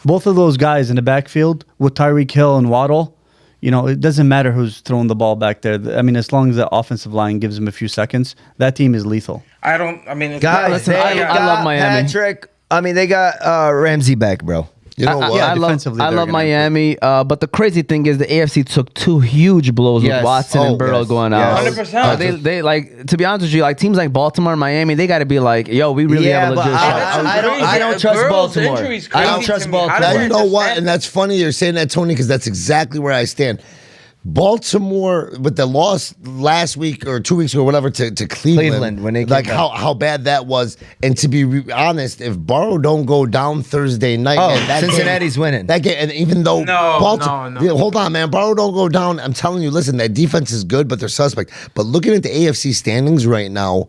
Both of those guys in the backfield with Tyreek Hill and Waddle. It doesn't matter who's throwing the ball back there. I mean, as long as the offensive line gives them a few seconds, that team is lethal. I mean, it's Guys, listen, they I got love Miami. Patrick. I mean, they got Ramsey back, bro. You know what? yeah, I love defensively, they're love gonna Miami, but the crazy thing is the AFC took 2 huge blows Yes. with Watson Oh, and Burrow yes. going Yes. out. 100%. They like, to be honest with you, like teams like Baltimore, Miami, they got to be like, yo, we really have a legit shot. I don't trust Burrow's Baltimore. injury is I don't crazy trust to me. How Baltimore. do Now I you know what, understand and that's funny you're saying that, Tony, because that's exactly where I stand. Baltimore with the loss last week or 2 weeks ago, whatever, to Cleveland when they like came how bad that was. And to be honest, if Burrow don't go down Thursday night, man, that Cincinnati's winning. That game, and even though Baltimore, no. Yeah, hold on, man, Burrow don't go down. I'm telling you, listen, that defense is good, but they're suspect. But looking at the AFC standings right now,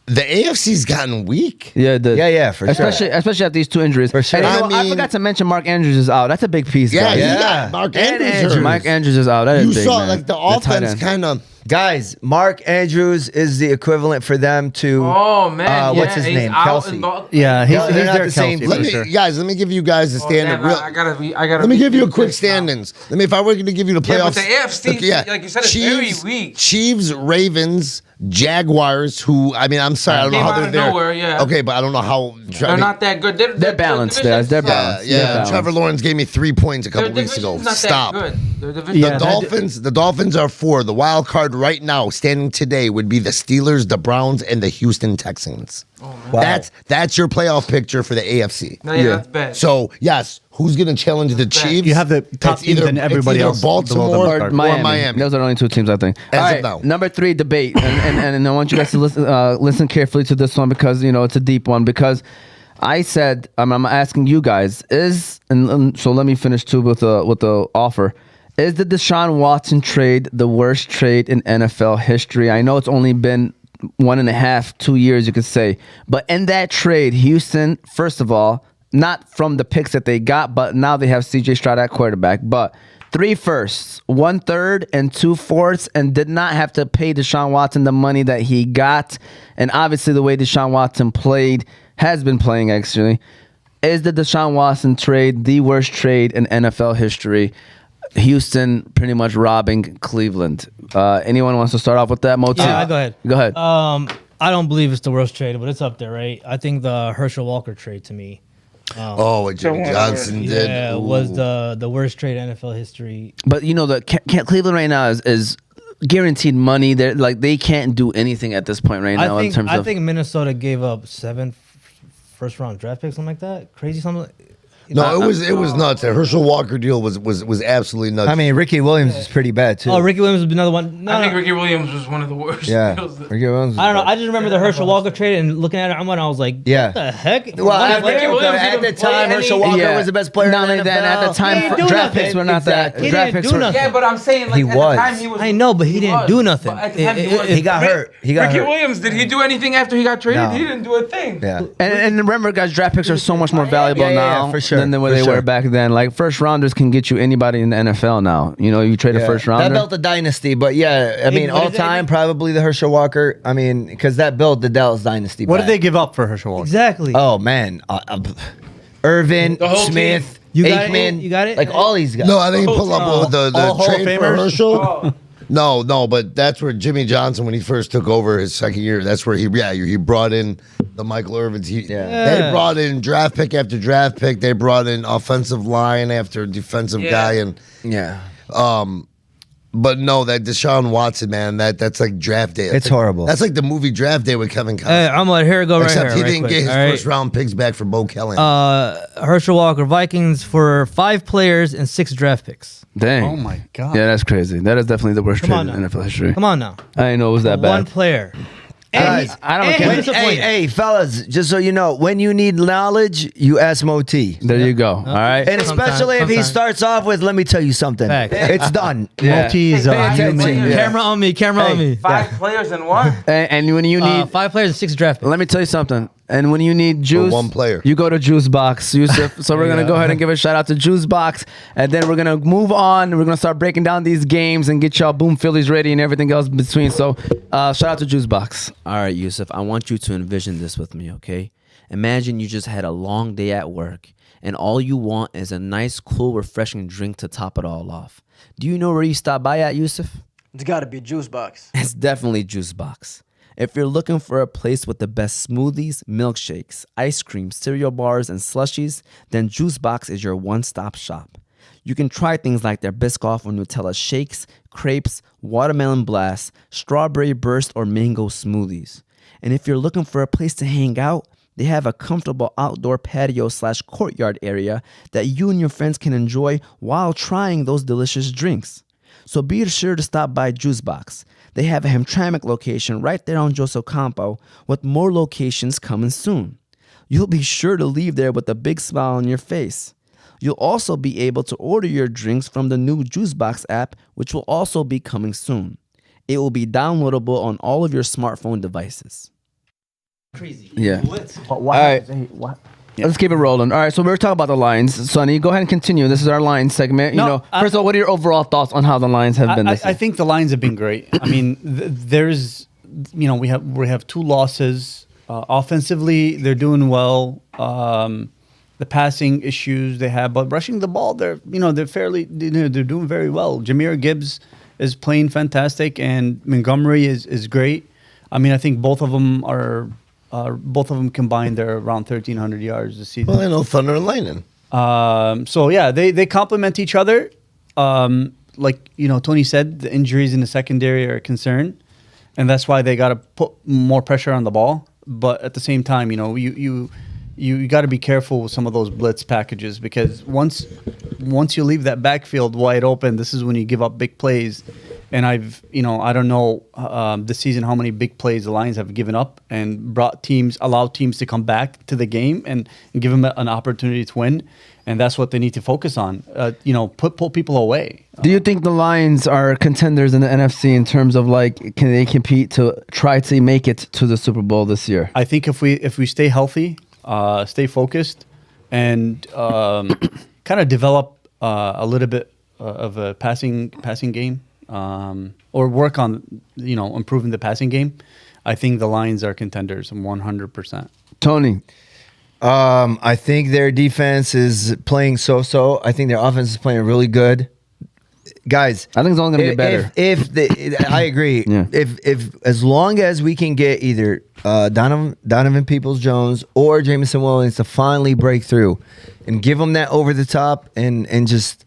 the AFC's gotten weak. Yeah, for sure. Especially after these 2 injuries. For sure. And you know, I I mean- forgot to mention Mark Andrews is out. That's a big piece, Yeah, guys. he Yeah. got Mark And Andrews. hurt. Mark Andrews is out. That is You big, saw man. like the tight offense end. kind of. Guys, Mark Andrews is the equivalent for them to. Oh man, what's his he's name? out Kelsey. in Balkan. Yeah, No, they're he's not their the same Kelsey Let for me, sure. guys, let me give you guys the standard. Damn, I gotta. Let me give you a be quick pissed now. standings. If I were going to give you the Yeah, playoffs, but the AFC, like you said, it's very weak. Chiefs, Ravens, Jaguars. Who I mean, I'm sorry, I don't know Came how out they're of there. nowhere, yeah. Okay, but I don't know how. They're not that good. They're balanced, guys. They're balanced. Yeah, They're balanced. Trevor Lawrence gave me 3 points a couple weeks ago. Not Stop. That good. Their division- Yeah, The Dolphins are 4. The wild card right now, standing today, would be the Steelers, the Browns, and the Houston Texans. Wow. That's your playoff picture for the AFC. No, yeah, that's bad. So yes, who's going to challenge the Chiefs? You have the top It's teams and everybody it's either else below them Baltimore start. or Miami. Those are the only 2 teams, I think. As All of right, now. number 3, debate, and I want you guys to listen carefully to this one because it's a deep one. Because I said I'm asking you guys so let me finish too with the offer. Is the Deshaun Watson trade the worst trade in NFL history? I know it's only been 1.5, 2 years, you could say. But in that trade, Houston, first of all, not from the picks that they got, but now they have CJ Stroud at quarterback. But 3 firsts, 1/3, and 2 fourths, and did not have to pay Deshaun Watson the money that he got. And obviously, the way Deshaun Watson has been playing actually. Is the Deshaun Watson trade the worst trade in NFL history? Herhouston pretty much robbing Cleveland. Anyone wants to start off with that, Moti? Yeah, go ahead. Go ahead. I don't believe it's the worst trade, but it's up there, right? I think the Herschel Walker trade to me, what Jimmy Johnson did. yeah, was the worst trade in NFL history. But Cleveland right now is guaranteed money. They can't do anything at this point right now in terms of. I think Minnesota gave up 7 first round draft picks, something like that. Crazy, something. No, it was nuts. The Herschel Walker deal was absolutely nuts. I mean, Ricky Williams is pretty bad too. Oh, Ricky Williams would be another one. No, I think no. Ricky Williams was one of the worst. Yeah, deals that- Ricky Williams. I don't know. I just remember the Herschel Walker trade and looking at it, I was like, Yeah. what the heck? Well, What Ricky the- Williams at the didn't play time, any- Herschel Walker Yeah. was the best player. Not in only the that, at the NFL. time, He didn't do draft nothing. picks were not Exactly. that. He Draft didn't picks do were. nothing. Yeah, but I'm saying, like, He at was. the time, he was. I know, but he didn't do nothing. But at the time, he was. He got hurt. He got Ricky hurt. Williams, did he do anything after he got traded? No. He didn't do a thing. Yeah. And remember, guys, draft picks are so much more valuable Yeah, now for sure, than what for they sure. were back then. Like first rounders can get you anybody in the NFL now. You trade a first rounder. That built a dynasty, but yeah, I mean, what all is it? time probably the Herschel Walker. I mean, because that built the Dallas dynasty. What back. did they give up for Herschel Walker? Exactly. Oh man, Irvin, The whole Smith, team. You got it? Aikman, You got it? like all these guys. no, I think he pulled up with the All Hall of trade for Famers? Herschel. No, but that's where Jimmy Johnson, when he first took over his second year, that's where he brought in the Michael Irvins. They brought in draft pick after draft pick. They brought in offensive line after defensive guy, and Yeah, but no, that Deshaun Watson, man, that's like draft day. That's It's like- horrible. That's like the movie Draft Day with Kevin Costner. Hey, I'm gonna here it go right Except here. he right didn't quick, get his all right? first round picks back for Bo Kelly. Herschel Walker, Vikings for 5 players and 6 draft picks. Dang. Oh my god. Yeah, that's crazy. That is definitely the worst Come trade on in now. NFL history. Come on now. I didn't know it was that One bad. player. Guys, I don't and care. he's Hey, disappointed. hey, fellas, just so you know, when you need knowledge, you ask Moti. There you go. All right. And especially if he Sometimes. starts off with, let me tell you something. Fact. It's done. Yeah. Multi is Pay attention. human. Yeah. Camera on me. Camera on me. 5 players in one. And when you need, 5 players and 6 draft picks. let me tell you something. And when you need juice, one player. you go to Juice Box, Yusuf. So we're gonna go ahead and give a shout out to Juice Box, and then we're gonna move on. We're gonna start breaking down these games and get y'all Boom Phillies ready and everything else between. So shout out to Juice Box. All right, Yusuf, I want you to envision this with me, okay? Imagine you just had a long day at work, and all you want is a nice, cool, refreshing drink to top it all off. Do you know where you stop by at, Yusuf? It's gotta be Juice Box. It's definitely Juice Box. If you're looking for a place with the best smoothies, milkshakes, ice cream, cereal bars, and slushies, then Juice Box is your one-stop shop. You can try things like their Biscoff or Nutella shakes, crepes, watermelon blasts, strawberry burst, or mango smoothies. And if you're looking for a place to hang out, they have a comfortable outdoor patio/courtyard area that you and your friends can enjoy while trying those delicious drinks. So be sure to stop by Juice Box. They have a Hamtramck location right there on Joseph Campo, with more locations coming soon. You'll be sure to leave there with a big smile on your face. You'll also be able to order your drinks from the new Juice Box app, which will also be coming soon. It will be downloadable on all of your smartphone devices. Yeah. All right. Let's keep it rolling. All right, so we were talking about the Lions. Sonny, go ahead and continue. This is our Lions segment. First of all, what are your overall thoughts on how the Lions have been this year? I think the Lions have been great. I mean, we have 2 losses. Offensively, they're doing well. The passing issues they have, but rushing the ball, they're doing very well. Jahmyr Gibbs is playing fantastic, and Montgomery is great. I mean, I think both of them combined, they're around 1,300 yards this season. Well, I know Thunder and Lightning. So yeah, they complement each other. Like Tony said, the injuries in the secondary are a concern, and that's why they got to put more pressure on the ball. But at the same time, you got to be careful with some of those blitz packages, because once you leave that backfield wide open, this is when you give up big plays. And I don't know this season how many big plays the Lions have given up and allowed teams to come back to the game and give them an opportunity to win. And that's what they need to focus on. Pull people away. Do you think the Lions are contenders in the NFC in terms of can they compete to try to make it to the Super Bowl this year? I think if we stay healthy, stay focused, and kind of develop a little bit of a passing game, or work on improving the passing game, I think the Lions are contenders 100%. Tony, I think their defense is playing so-so. I think their offense is playing really good. Guys, I think it's only going to get better. I agree. Yeah. If as long as we can get either Donovan Peoples-Jones or Jameson Williams to finally break through and give them that over the top and just,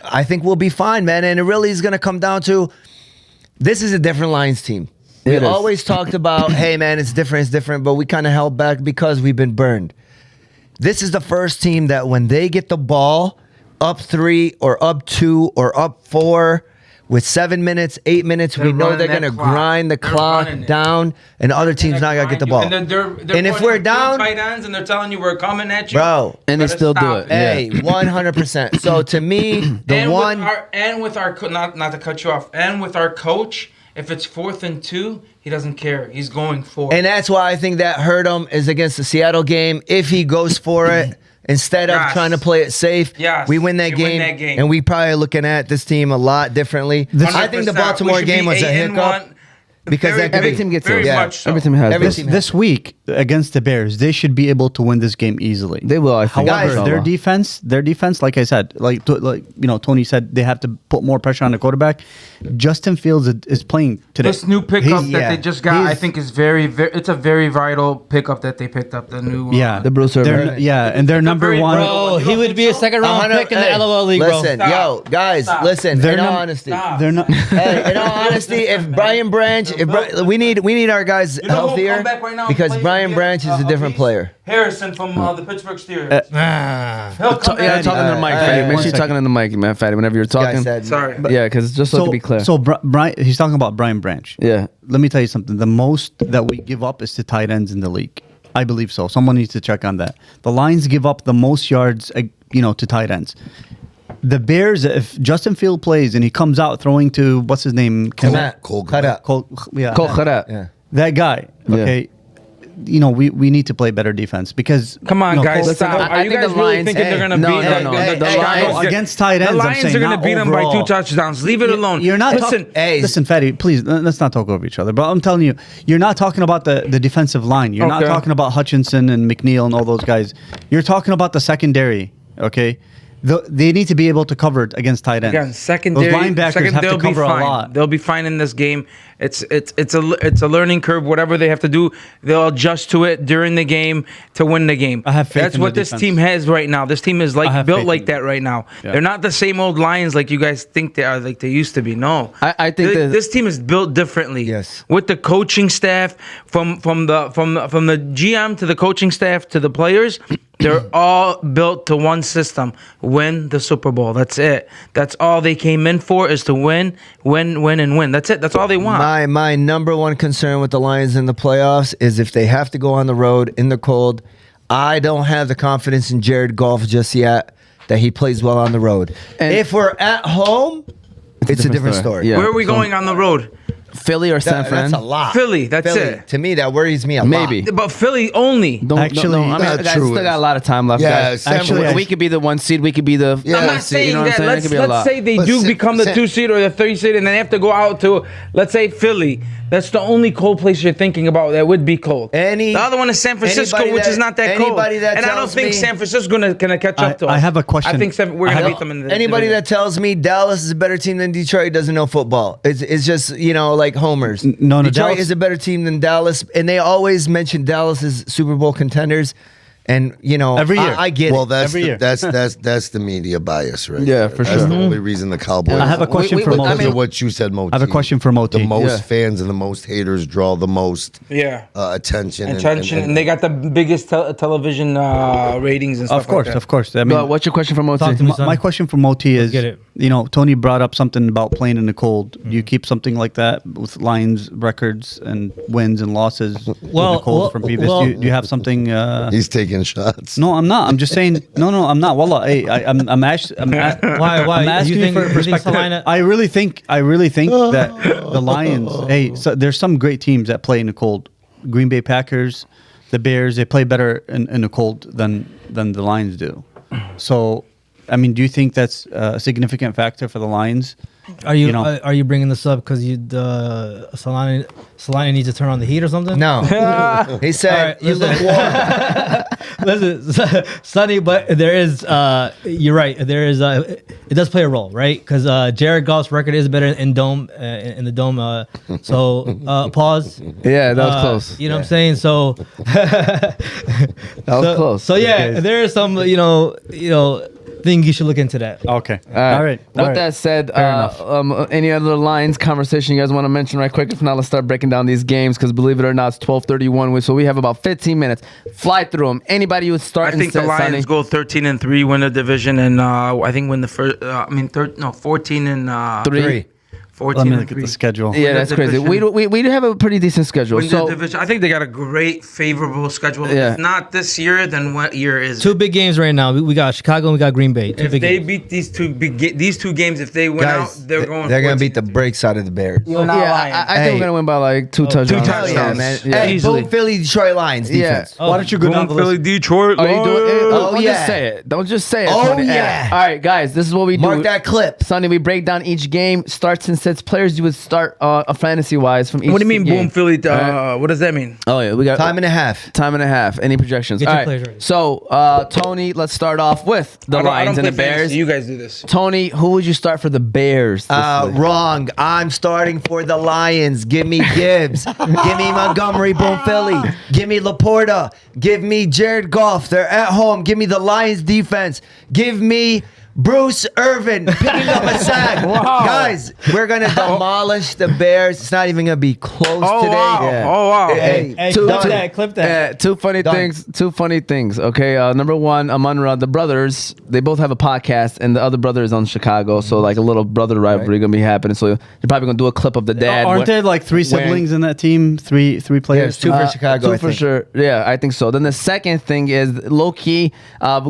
I think we'll be fine, man. And it really is going to come down to, this is a different Lions team. We always talked about, hey, man, it's different, but we kind of held back because we've been burned. This is the first team that when they get the ball up 3 or up 2 or up 4 with 7 minutes, 8 minutes, we know they're going to grind the clock down, and other teams not going to get the ball. And if we're down, tight ends and they're telling you we're coming at you, bro, and they still do it. Hey, 100%. So to me, with our not to cut you off, and with our coach, if it's 4th and 2, he doesn't care. He's going for it. And that's why I think that hurt him is against the Seattle game. If he goes for it, instead of trying to play it safe, we win that game. And we probably looking at this team a lot differently. I think the Baltimore game was a hiccup. Because every team gets it. So. Every team has it. This week against the Bears, they should be able to win this game easily. They will, I think. However, their defense, like I said, Tony said, they have to put more pressure on the quarterback. Justin Fields is playing today. This new pickup that they just got, I think, is it's a very vital pickup that they picked up. The new the Bruce Irvin. And they're number one. Bro, he would be a second round pick in the LOL league, bro. Listen, guys, listen. In all honesty, they're not. Hey, in all honesty, if Brian Branch, we need our guys healthier, because Brian Branch is a different player. Harrison from the Pittsburgh Steelers. Talking to the mic, Fatty. Make sure you're talking to the mic, man, Fatty. Whenever you're talking. Sorry. Because just so it can be clear. So Brian, he's talking about Brian Branch. Yeah. Let me tell you something. The most that we give up is to tight ends in the league. I believe so. Someone needs to check on that. The Lions give up the most yards, to tight ends. The Bears, if Justin Field plays and he comes out throwing to, what's his name? Cole Kharat. Yeah. That guy. Okay. We need to play better defense, because come on, guys, stop. I Are you think guys the really Lions- thinking they're gonna beat the Lions against tight ends? The Lions are gonna beat them by 2 touchdowns. Leave it alone. You're not listen. Listen, Fatty, please, let's not talk over each other. But I'm telling you, you're not talking about the defensive line. You're not talking about Hutchinson and McNeil and all those guys. You're talking about the secondary. Okay. They need to be able to cover it against tight ends. Again, secondary, those linebackers have to cover a lot. They'll be fine in this game. It's a learning curve. Whatever they have to do, they'll adjust to it during the game to win the game. I have faith That's in what the this defense. team has right now. This team is built like that right now. Yeah. They're not the same old Lions like you guys think they are, like they used to be. No, I think this team is built differently. Yes. With the coaching staff, from the GM to the coaching staff to the players, They're all built to one system: win the Super Bowl. That's it. That's all they came in for, is to win, and win. That's it. That's all they want. My number one concern with the Lions in the playoffs is if they have to go on the road in the cold. I don't have the confidence in Jared Goff just yet that he plays well on the road. And if we're at home, it's a different story. Yeah. Where are we going on the road? Philly or San Fran? That's a lot. Philly, that's it. To me, that worries me a Maybe. lot. But Philly only. Actually, I mean, not guys, true. still got a lot of time left. Yeah, guys. San Actually, Fran- we could be the 1 seed. We could be the Yeah. I'm one not seed. saying You know what I'm that. saying? It could be a Let's lot. say they But do Sa- become the Sa- 2 seed or the 3 seed, and then they have to go out to, let's say, Philly. That's the only cold place you're thinking about that would be cold. Any- the other one is San Francisco, anybody which that- is not that cold. anybody that And I don't tells think me- San Francisco's gonna catch up to us. I have a question. I think we're gonna beat them in the Anybody division. that tells me Dallas is a better team than Detroit doesn't know football. It's just, like homers. No, Detroit Dallas- is a better team than Dallas, and they always mention Dallas as Super Bowl contenders. And Every year. I get Well, it. that's Every the, year. that's the media bias, right? Yeah, there. for That's sure. the only reason the Cowboys. I have a question for because Moti. of what you said, Moti. I have a question for Moti. The most Yeah. fans and the most haters draw the most Yeah. attention. And they got the biggest television ratings and stuff. Of course, like that. of course. I mean, But what's your question for Moti? Talk to me. my question for Moti is, get it. Tony brought up something about playing in the cold. Do you keep something like that with Lions records and wins and losses in the cold from previous? Do you have something? He's taking shots. No, I'm not. I'm just saying. No, I'm not. Wallah, hey, I'm asking. Why? I'm asking You think- for you think perspective. Salina- I really think that the Lions. Hey, so there's some great teams that play in the cold. Green Bay Packers, the Bears. They play better in the cold than the Lions do. So, I mean, do you think that's a significant factor for the Lions? Are you You know. are you bringing this up because Salina needs to turn on the heat or something? No. He said, All right, you look warm. Listen, Sunny, but there is. You're right. There is. It does play a role, right? Because Jared Goff's record is better in dome in the dome. So pause. Yeah, that was close. You know what I'm saying? So That was close. So yeah, there is some thing you should look into that. Okay. All right. With that said, any other Lions conversation you guys want to mention right quick? If not, let's start breaking down these games because believe it or not, it's 12:31. So we have about 15 minutes. Fly through them. Anybody who start? I think the Lions go 13-3, win the division, and I think win the first. 14 and 3. 14 Let me and look at 3. the schedule. Yeah, Win the that's crazy. division. We do have a pretty decent schedule. Win the So division. I think they got a great, favorable schedule. Yeah. If not this year, then what year is Two it? big games right now. We got Chicago and we got Green Bay. Two If big they games. beat these two games, if they win Guys, out, they're going. they're going to beat the 14-3. brakes out of the Bears. You're not lying. I think Hey. we're gonna win by like 2 touchdowns. 2 Hell touchdowns. yeah, man. Yeah. Hey, Easily. boom, Philly, Detroit Lions Yeah. defense. Why don't you go down the list? Detroit. Oh, you do it? Oh, Don't yeah. just say it. Don't just say it. Oh, Tony. yeah. All right, guys, this is what we do. Mark that clip. Sunday, we break down each game, starts and sets players you would start fantasy wise from each. What do you mean, game. boom, Philly? Alright. What does that mean? Oh yeah, we got Time and a half. Time and a half. Any projections? Get All your right. players ready. So, Tony, let's start off with the I don't Lions and play the Bears. fantasy. You guys do this. Tony, who would you start for the Bears? this week? Wrong. I'm starting for the Lions. Give me Gibbs. Give me Montgomery, boom, Philly. Give me Laporta. Give me Jared Goff. They're at home. Give me the Lions defense. Give me Bruce Irvin picking up a sack. Guys, we're going to demolish the Bears. It's not even going to be close today. Wow. Yeah. Oh wow. Hey, Hey, Two- clip two- that. Clip that. Two funny Done. things. Two funny things. Okay, number one, Amunra, the brothers, they both have a podcast, and the other brother is on Chicago, so like a little brother rivalry gonna be happening. So you're probably gonna do a clip of the dad. Aren't there like 3 wearing- siblings in that team? Three players. Two for Chicago, Two I for think. sure. Yeah, I think so. Then the second thing is low key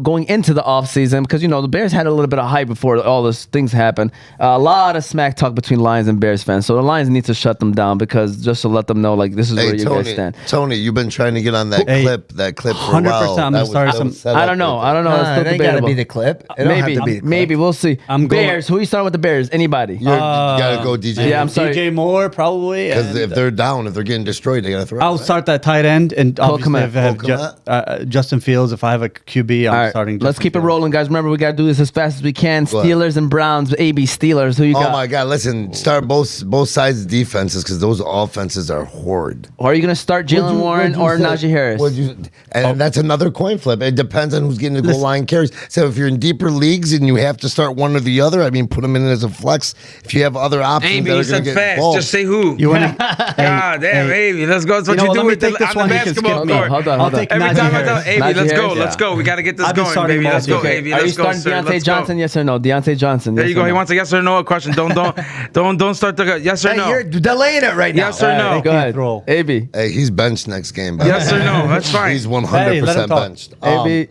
going into the offseason because the Bears had a little bit of hype before all these things happened. A lot of smack talk between Lions and Bears fans. So the Lions need to shut them down because just to let them know like this is where Hey, you guys stand. Tony, you've been trying to get on that Hey, clip for a 100%, while. I'm That gonna was- start that some- was set I up don't know. with I don't know. It's Nah, still it ain't got to debatable. be the clip. It don't have Maybe, to be the clip. maybe we'll see. I'm going- Bears. Who you starting with the Bears? Anybody? You gotta go DJ. Yeah, I'm sorry. DJ Moore probably. Because and if they're down, if they're getting destroyed, they gotta throw. I'll right? start that tight end, and obviously Komet. if I have Komet. Justin Fields, if I have a QB, I'm All right, starting. let's Justin keep it Fields. rolling, guys. Remember, we got to do this as fast fast as we can. Go ahead. Steelers and Browns. AB Steelers. Who you Oh got? my God! Listen, start both sides of defenses because those offenses are horrid. Or are you gonna start Jalen Warren or Najee Harris? And that's another coin flip. It depends on who's getting the goal line carries. So if you're in deeper leagues and you have to start one or the other, I mean, put them in as a flex. If you have other options, AB, that you are going said to get fast. balls. Just say who. You want God damn, AB. Let's go. That's what you, know what, do let me with take this on one. the You can basketball skip me. court. Hold on. I'll take Every Najee time I tell Harris. AB, Najee let's go. Harris, Let's go. We got to get this I've been going, starting baby. him Let's all go, season. AB. Are you Let's go, starting sir. Deontay Let's go. Johnson? Yes or no? Deontay Johnson. There yes you go. or He no? wants a yes or no question. Don't start the yes or Hey, no. you're delaying it right now. Yes or no. Go ahead. Throw. AB. Hey, he's benched next game. Yes or no. That's fine. He's 100% Hey, let him talk. benched. AB.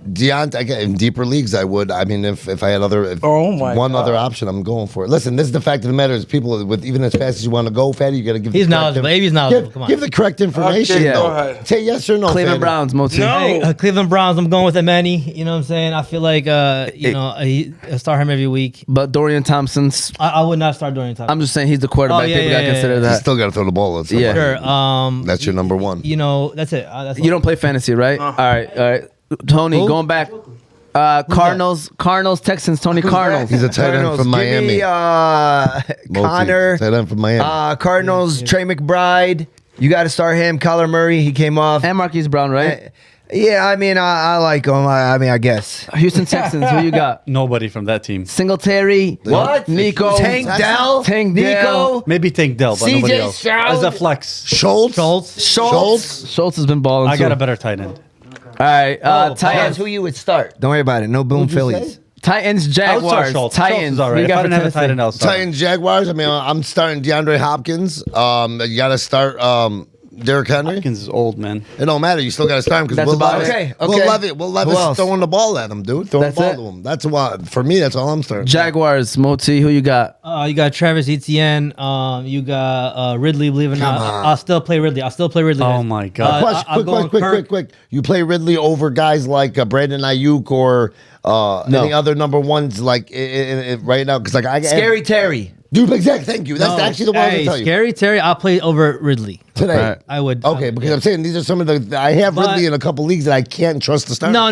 Deontay, in deeper leagues, I would. I mean, if I had Oh my one God. other option, I'm going for it. Listen, this is the fact of the matter: is people with even as fast as you want to go, Fatty, you got to give. He's the correct knowledgeable. inf- AB's knowledgeable. Give, Come on. give the correct information. Okay, though. go ahead. Say yes or no. Cleveland Fatty. Browns. Moti. No. Hey, Cleveland Browns. I'm going with Amani. You know what I'm saying? I feel like I start him every week. But Dorian Thompson's. I would not start during time. I'm just saying he's the quarterback. Oh, yeah, People yeah, gotta yeah, consider yeah. You that. still got to throw the ball. That's Yeah. Sure. That's your number one. You know, that's it. That's You don't play fantasy, right? All right. Tony, Who? going back. Cardinals, Texans. Tony Cardinals. He's a tight end from Miami. Give me Connor. Tight end from Miami. Cardinals, Trey McBride. You got to start him. Kyler Murray, he came off. And Marquise Brown, right? Yeah, I mean, I like him. I mean, I guess. Houston Texans. Who you got? Nobody from that team. Singletary. What? Nico. Tank Dell? Tank Nico? Dell. Maybe Tank Dell, but CJ nobody else. Stroud? As a flex. Schultz. Schultz has been balling. I got too. a better tight end. All right. That's Titans. who you would start. Don't worry about it. No boom Phillies. Titans. I would start Jaguars. Schultz. Schultz Titans. is all right. Who you If I got for didn't have a tight Tennessee? end, I'll start. Titans, Jaguars. I mean, I'm starting DeAndre Hopkins. You got to start Derrick Henry. Hopkins is old, man. It don't matter. You still got to start him because That's Will about Levis. it. Will Okay. Levis Who else? throwing the ball at him, dude. Throwing That's the ball it? to him. That's why. For me, that's all I'm starting. Jaguars. Moti. Who you got? You got Travis Etienne. You got Ridley. Believe it or not, on. I'll still play Ridley. Oh my God. Quick. You play Ridley over guys like Brandon Ayuk or any other number ones like right now? Because like I Scary Terry. dude, exactly. Thank you. That's actually the one I'm Hey, gonna tell you Scary Terry. I'll play over Ridley. today. All right. I would. Okay, because I'm saying these are some of the I have But- Ridley in a couple leagues that I can't trust to start. No.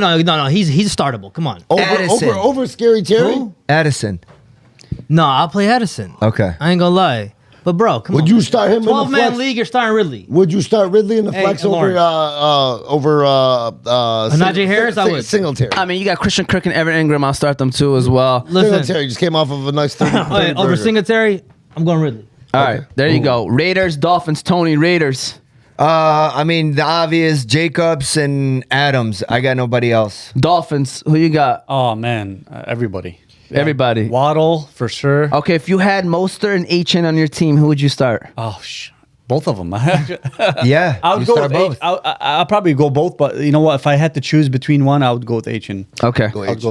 He's startable. Come on. Addison. Over Scary Terry. Who? Addison. No, I'll play Addison. Okay. I ain't gonna lie. But bro, come on. Would you start him in the 12-man flex? league? You're starting Ridley. Would you start Ridley in the Hey, flex Lawrence. Najee Harris? I would. Singletary. I mean, you got Christian Kirk and Evan Ingram. I'll start them too as well. Listen, Singletary just came off of a nice 30 over burger. Singletary, I'm going Ridley. All right, there you go. Raiders, Dolphins. Tony, Raiders. I mean, the obvious Jacobs and Adams. I got nobody else. Dolphins. Who you got? Oh man, everybody. Everybody. Waddle for sure. Okay, if you had Mostert and Hn on your team, who would you start? Oh, both of them. Yeah. I would you go start with both. I'll probably go both, but you know what? If I had to choose between one, I would go with Hn. Okay. H.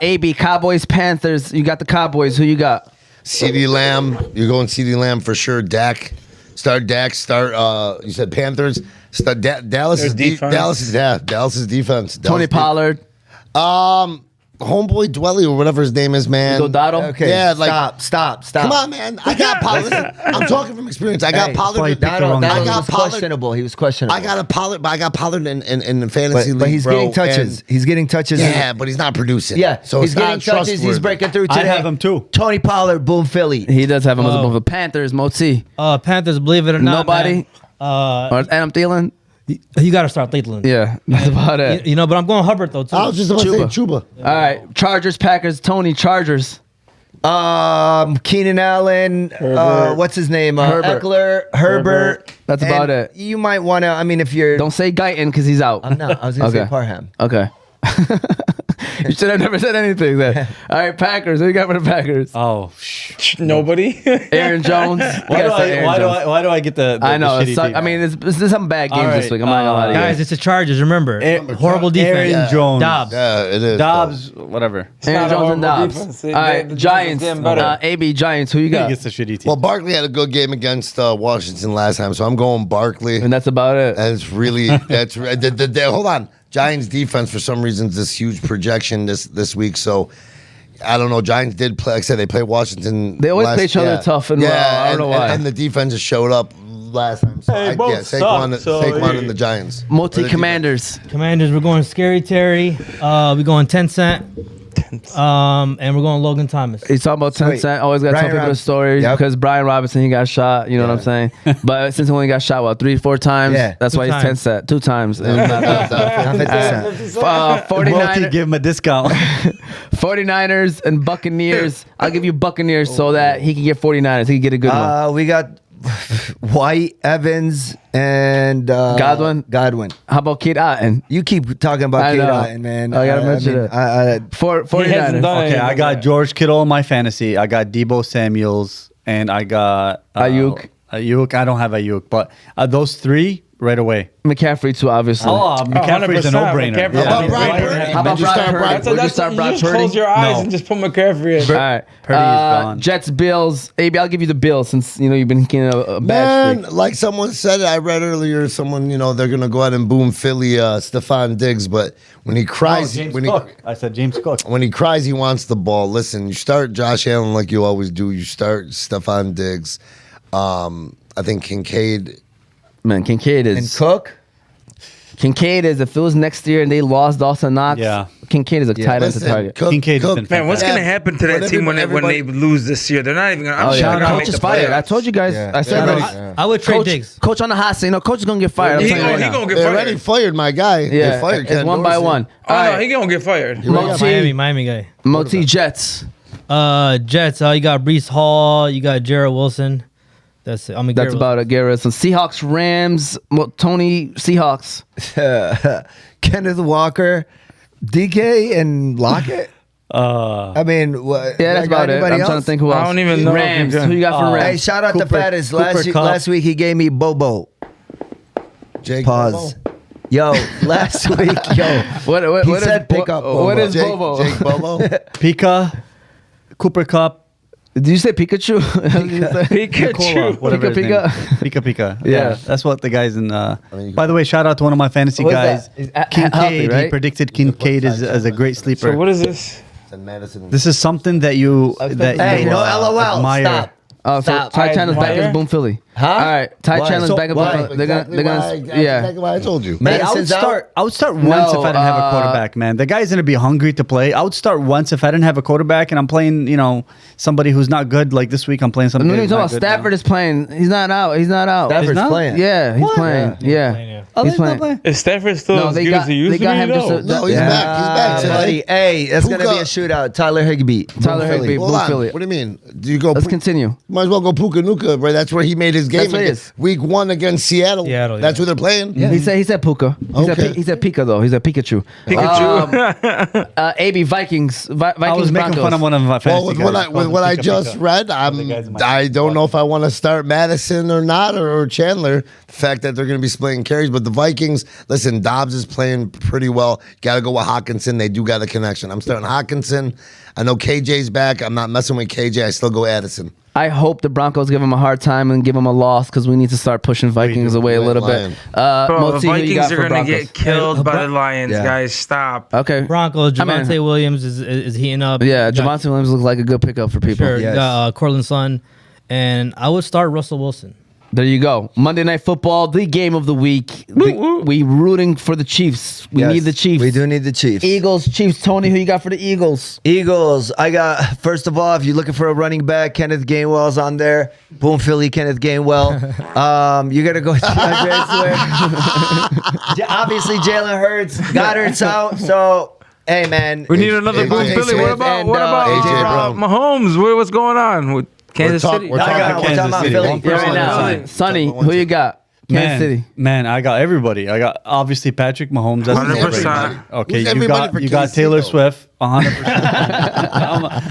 AB, Cowboys, Panthers. You got the Cowboys. Who you got? CeeDee Lamb. You're going CeeDee Lamb for sure. Dak. Start Dak. Start. You said Panthers. Start Dallas. Their defense. Dallas's defense. Tony Pollard. Homeboy Dwelly or whatever his name is, man. Dodado. Okay. Yeah, like stop. Come on, man. I got Pollard. Listen, I'm talking from experience. I got Hey, Pollard. probably picked the wrong That guy. I got was Pollard. questionable. He was questionable. I got a Pollard, but I got Pollard in the fantasy league. but he's bro, getting touches. and- He's getting touches. Yeah, but he's not producing. Yeah. so he's it's getting not touches. He's trustworthy. breaking through I today. have him too. Tony Pollard, boom, Philly. He does have him as a Oh. move. Panthers, Moti. Panthers, believe it or not, Nobody? man, Or Adam Thielen. you got to start Lakeland. Yeah, that's about it. You know, but I'm going Hubbard though too. I was just about to say Chuba. All right, Chargers, Packers. Tony, Chargers. Keenan Allen. What's his name? Herbert. Eckler. Herbert. That's about And it. You might want to. I mean, if you're. Don't say Guyton because he's out. I'm not. I was going to Okay. say Parham. Okay. You should have never said anything then. All right, Packers. Who you got for the Packers? Oh, Nobody. Aaron Jones. You why gotta do start Aaron Jones. I get the I know. the It shitty suck. team? I mean, there's some bad games All this right, week. I'm not gonna lie to you. Guys, it's the Chargers. Remember, horrible defense. Aaron Jones. Dobbs. Yeah, it is. Dobbs, whatever. Aaron not a Jones and horrible Dobbs. defense. All The right, defense is Giants. getting better. AB Giants. Who you He got? gets the shitty team. Well, Barkley had a good game against Washington last time, so I'm going Barkley. And that's about it. And it's really hold on. Giants defense for some reason is this huge projection this week. So I don't know. Giants did play. Like I said, they play Washington. They always play each other tough and well. I don't know why. And the defense just showed up last time. So Saquon and the Giants. Multi Commanders. Commanders, we're going Scary Terry. We're going 10 Cent. And we're going Logan Thomas. He's talking about 10 Sweet. Cent. Always got to tell Brian people the Robinson. story Yep. because Brian Robinson, he got shot. You know what I'm saying? But since he only got shot, what, 3-4 times? Yeah. That's 2 why he's 10 times. Cent. 2 times. Not 50 Cent. 49ers, Give him a discount. 49ers and Buccaneers. I'll give you Buccaneers so that he can get 49ers. He can get a good one. We got White, Evans, and Godwin? Godwin. How about Kate Otten? You keep talking about I Kate know. Otten, man. I gotta mention it. 49ers. done Okay, I got George Kittle in my fantasy. I got Debo Samuels, and I got Ayuk. Ayuk. I don't have Ayuk, but those 3 right away. McCaffrey too, obviously. McCaffrey's a 100%. no-brainer. McCaffrey. How about Brock Purdy? How about Would you Brock start Purdy? Brock Would you That's start you Brock just Purdy? close your eyes No. and just put McCaffrey in. All right. Purdy is gone. Jets, Bills. AB, I'll give you the Bills since you've been getting a bad Man, streak. like someone said, I read earlier, someone, they're going to go out and boom Philly, Stephon Diggs, but when he cries, I said James Cook. when he cries, he wants the ball. Listen, you start Josh Allen like you always do. You start Stephon Diggs. I think Kincaid. Man, Kincaid And is. Cook. Kincaid is. If it was next year and they lost Dawson Knox, Yeah. Kincaid is a tight end to target. Kincaid's been Man, what's Yeah, gonna happen to that but team when everybody- they lose this year? They're not even gonna. I'm Oh sure yeah, they're gonna coach make is the fired. I playoffs. told you guys. Yeah. I said Yeah. that. I would trade Coach, Diggs. coach on the hot seat. Coach is gonna get fired. I'm He telling you right gonna now. get They fired. already fired my guy. Yeah, They fired it's Ken 1 by Dorsey. 1. Oh All no, right, he gonna get fired. Miami guy. Moti Jets. Jets. You got Brees Hall. You got Jarrett Wilson. That's it. That's about it. Garrett. So Seahawks, Rams. Tony Seahawks. Kenneth Walker, DK, and Lockett. I mean, what? Yeah, that's about it. I'm trying to think who else. I don't even know. Rams. if you Who you got for Hey, Rams? shout out to Cooper- Fattest. Cooper Kupp. Last week he gave me Bobo. Jake Pause. Bobo? Yo, last week, yo. What He is said pick up Bobo. What is Jake, Bobo? Jake Bobo? Pika, Cooper Cup, Did you say Pikachu? Pikachu. whatever his name Pika. is. Pika. Yeah. Yeah, that's what the guys in. By the way, shout out to one of my fantasy What is guys, that? He's Kincaid. healthy, right? He predicted Kincaid as a great sleeper. So what is this? Madison. This is something that you Hey, you, no LOL. admire. Stop. Oh, so Stop. Ty Chandler's back Admire? as Boom Philly. Huh? All right, Ty Why? Chandler's So- back as why? Boom Philly. They're gonna, yeah. Exactly why I told you. Man, I would Madison's out? start. I would start once if I didn't have a No, quarterback. Man, the guy's gonna be hungry to play. I would start once if I didn't have a quarterback, and I'm playing, somebody who's not good. Like this week, I'm playing somebody. No, you're who's talking not about good Stafford now. is playing. He's not out. He's not out. Stafford's not? playing. Yeah, he's What? playing. Yeah. Oh, He's he's not playing. Is Stafford still No, as they good got- as he used they to got be? him just though? a- No, he's back. He's back today. Buddy. Hey, it's going to be Puka. a shootout. Tyler Higbee. Tyler Boom, Higbee. Philly. Hold Boom on. Philly. What do you mean? Do you go? Let's continue. Might as well go Puka Nuka, right? That's where he made his game. That's what it against- is. Week 1 against Seattle. Seattle, That's yeah. who they're playing. He said Puka. Okay. He said Pika though. He said Pikachu. AB Vikings. Vikings I was making Broncos. fun of one of my Well, fantasy with guys. what I just read, I don't know if I want to start Madison or not, or Chandler. The fact that they're going to be splitting carries, but the Vikings, listen, Dobbs is playing pretty well. Got to go with Hawkinson. They do got a connection. I'm starting Hawkinson. I know KJ's back. I'm not messing with KJ. I still go Addison. I hope the Broncos give him a hard time and give him a loss because we need to start pushing Vikings away a little Lion. bit. Bro, the Moti, who you Vikings got are for gonna Broncos? get killed by the Lions, Yeah. guys. Stop. Okay. Broncos. I mean- Javante Williams is heating up. Yeah, You got- Javante Williams looks like a good pickup for people. Sure. Yes. You got Cortland Sutton, and I would start Russell Wilson. There you go. Monday Night Football, the game of the week. We rooting for the Chiefs. We Yes, need the Chiefs. We do need the Chiefs. Eagles, Chiefs. Tony, who you got for the Eagles? Eagles. I got, first of all, if you're looking for a running back, Kenneth Gainwell's on there. Boom, Philly, Kenneth Gainwell. You got to go obviously, Jalen Hurts. Goddard's out. So, hey, man. We need another AJ Boom Philly. Smith What about and, what about AJ Brown. Mahomes? What's going on with Kansas City? We're I talking got- we're talking about City. Philly. One Yeah, person right at a now. time. Sonny, who you got? Kansas City. Man, I got everybody. I got obviously Patrick Mahomes. That's 100%. Okay, Who's you everybody got for you got KC Taylor though? Swift. 100%.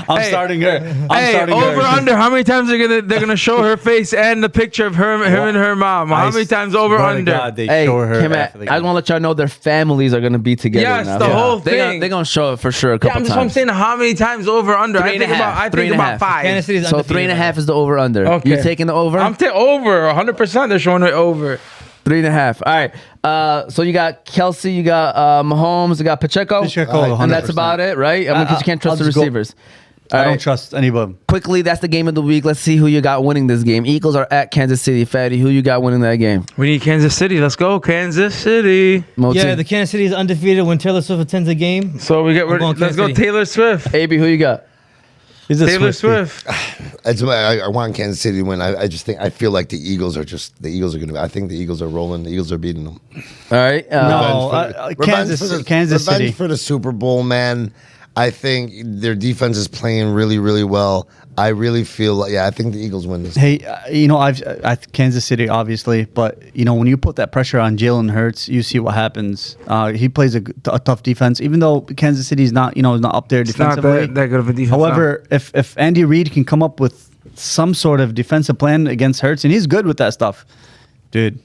I'm starting her. I'm Hey, starting over her. under. How many times they're gonna show her face and the picture of him and her mom? How many times over swear to under? God, they Hey, show her Kim, after the I game. want to let y'all know their families are going to be together Yes, now. the whole They're thing. going to show it for sure a Yeah, couple I'm just I'm times. saying how many times over under. Three and a half. I Three think and a about half. five. Kansas City's So undefeated 3.5 right is the over under. Okay. You taking the over? I'm over 100%. They're showing it over. 3.5. All right. So you got Kelsey, you got Mahomes, you got Pacheco. Pacheco, and that's 100%. about it, right? I mean, because you can't trust I'll the just go- receivers. All I don't right. trust anybody. Quickly, that's the game of the week. Let's see who you got winning this game. Eagles are at Kansas City. Fatty, who you got winning that game? We need Kansas City. Let's go, Kansas City. Moti? Yeah, the Kansas City is undefeated when Taylor Swift attends a game. So we get. I'm going Let's Kansas go, City. Taylor Swift. AB, who you got? He's a Taylor Swiftie. Swift. I want Kansas City to win. I just think I feel like the Eagles are gonna. I think the Eagles are rolling. The Eagles are beating them. All right. No. Revenge for Kansas revenge City. for the Super Bowl, man. I think their defense is playing really, really well. I really feel like, I think the Eagles win this. Hey, Kansas City, obviously, but when you put that pressure on Jalen Hurts, you see what happens. He plays a tough defense, even though Kansas City is not, is not up there It's not defensively. that good of a defense. However, if Andy Reid can come up with some sort of defensive plan against Hurts, and he's good with that stuff, dude.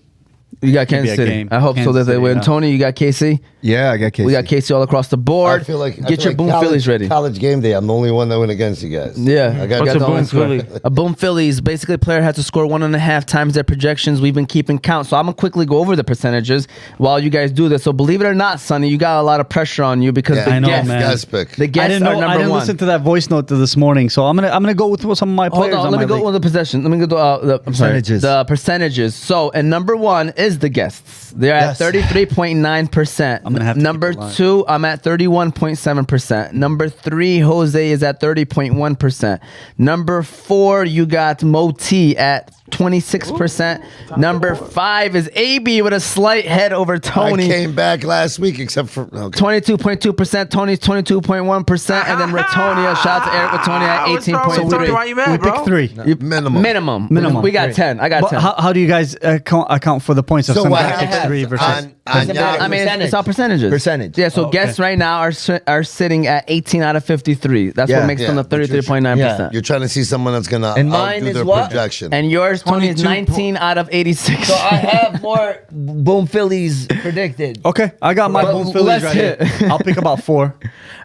You got Could be Kansas a City. game. I hope so Kansas that they City, win. yeah. Tony, you got KC? Yeah, I got KC. We got KC all across the board. I feel like Get your Boom Phillies ready. College game day. I'm the only one that went against you guys. Yeah. I got What's got a the Boom only score. Philly? A Boom Phillies. Basically, a player has to score 1.5 times their projections. We've been keeping count. So I'm going to quickly go over the percentages while you guys do this. So believe it or not, Sonny, you got a lot of pressure on you because Yeah, the I know, guests, man. Guys pick. the guests I didn't are know. number I didn't one. listen to that voice note this morning, so I'm gonna go with some of my Hold players. on, on let me my go league. with the possession. Let me go to the Percentages. The percentages. So, and number one is the guests. They're Yes. at 33.9%. I'm gonna have to Number keep the line. 2, I'm at 31.7%. Number 3, Jose is at 30.1%. Number 4, you got Moti at 26%. Number 5 is AB with a slight head over I Tony. came back last week, except for 22.2%. Tony's 22.1%. And then Ratonia, shout out to Eric Ratonia at What's wrong with Tony? Why 18.3. you mad, We bro? picked 3. minimum. Minimum. We got 10. I got But 10. how do you guys account for the points of So somebody what that picks happens 3 versus? on Yahoo? I mean, it's all percentages. Percentage. Yeah, so Oh, okay. guests right now are sitting at 18 out of 53. That's Yeah. what makes them the but you're- 33.9%. You're trying to see someone that's gonna And mine outdo is their what? projection. And yours, Tony, is 19 out of 86. So I have more Boom Phillies predicted. Okay, I got my But Boom Phillies let's ready. hit. I'll pick about 4.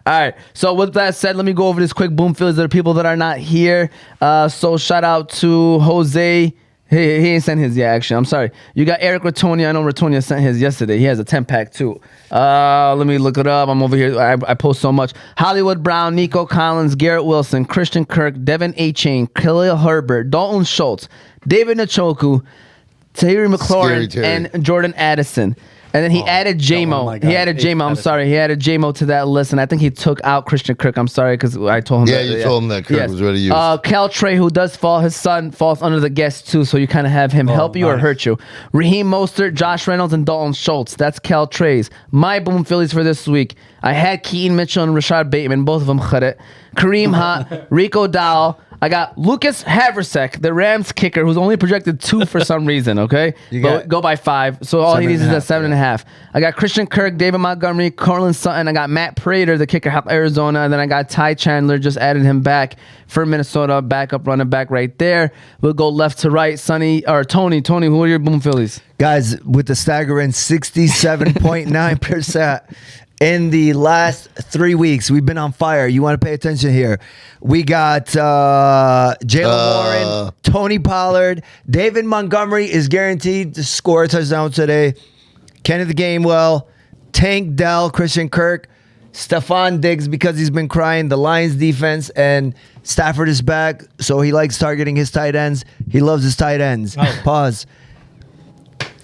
All right. So with that said, let me go over this quick Boom Phillies. There are people that are not here. So shout out to Jose. He ain't sent his yet, actually. I'm sorry. You got Eric Ratonia. I know Ratonia sent his yesterday. He has a 10-pack, too. Let me look it up. I'm over here. I post so much. Hollywood Brown, Nico Collins, Garrett Wilson, Christian Kirk, Devin A. Chain, Khalil Herbert, Dalton Schultz, David Njoku, Terry McLaurin, Terry. and Jordan Addison. And then he added one of my J-Mo. He guys, added Ace J-Mo. I'm Addison. sorry. He added J-Mo to that list, and I think he took out Christian Kirk. I'm sorry because I told him. Yeah, you told him that Kirk was ready to use. Cal Trey, who does fall, his son falls under the guest too, so you kind of have him help you or nice. hurt you. Raheem Mostert, Josh Reynolds, and Dalton Schultz. That's Cal Trey's. My Boom Phillies for this week. I had Keaton Mitchell and Rashad Bateman, both of them khare. Kareem Hunt, Rico Dowell. I got Lucas Haversek, the Rams kicker, who's only projected 2 for some reason, okay? You But got go by 5. So all he needs is 7.5, a 7.5. I got Christian Kirk, David Montgomery, Cortland Sutton. I got Matt Prater, the kicker, out of Arizona. And then I got Ty Chandler, just added him back for Minnesota, backup running back right there. We'll go left to right. Tony, who are your Boom Phillies? Guys, with the staggering 67.9%. In the last 3 weeks, we've been on fire. You want to pay attention here. We got Jalen Warren, Tony Pollard, David Montgomery is guaranteed to score a touchdown today. Kenneth Gainwell, Tank Dell, Christian Kirk, Stephon Diggs because he's been crying. The Lions defense and Stafford is back, so he likes targeting his tight ends. He loves his tight ends. Pause.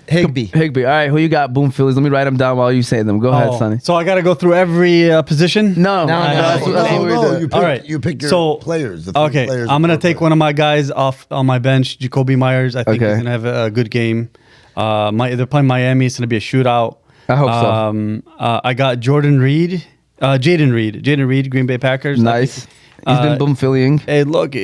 Higby. All right, who you got, Boom Phillies? Let me write them down while you say them. Go ahead, Sonny. So I got to go through every position? No, that's what we're doing. You pick, All right. you pick your So, players. The three Okay, players I'm that going to play. take one of my guys off on my bench, Jacoby Myers. I think Okay. he's going to have a good game. They're playing Miami. It's going to be a shootout. I hope so. I got Jaden Reed, Green Bay Packers. Nice. He's been Boom Phillying Hey, look,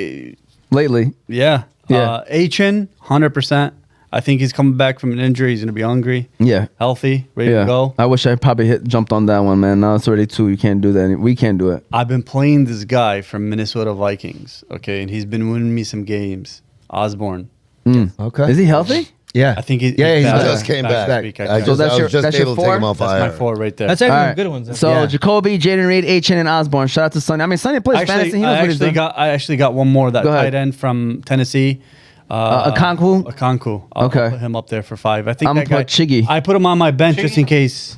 lately. yeah. Yeah. Achin, 100%. I think he's coming back from an injury. He's going to be hungry, Yeah. healthy, ready to go. I wish I probably jumped on that one, man. Now it's already 2. You can't do that. We can't do it. I've been playing this guy from Minnesota Vikings, okay, and he's been winning me some games. Osborne. Okay. Is he healthy? Yeah. I think he's Yeah, he's back. back. Just came back. This week, I I think. So that's was your- just that's your able to take 4? him off That's IR. my 4 right there. That's actually All some right. good ones. So Yeah. Jacoby, Jaden Reed, Achin, and Osborne. Shout out to Sonny. I mean, Sonny plays fantasy. He knows what he's doing. I actually got one more. That Go ahead. tight end from Tennessee. Okonkwo? Okonkwo. I'll Okay. put him up there for 5. I think I'm that gonna guy. put Chiggy. I put him on my bench just in case.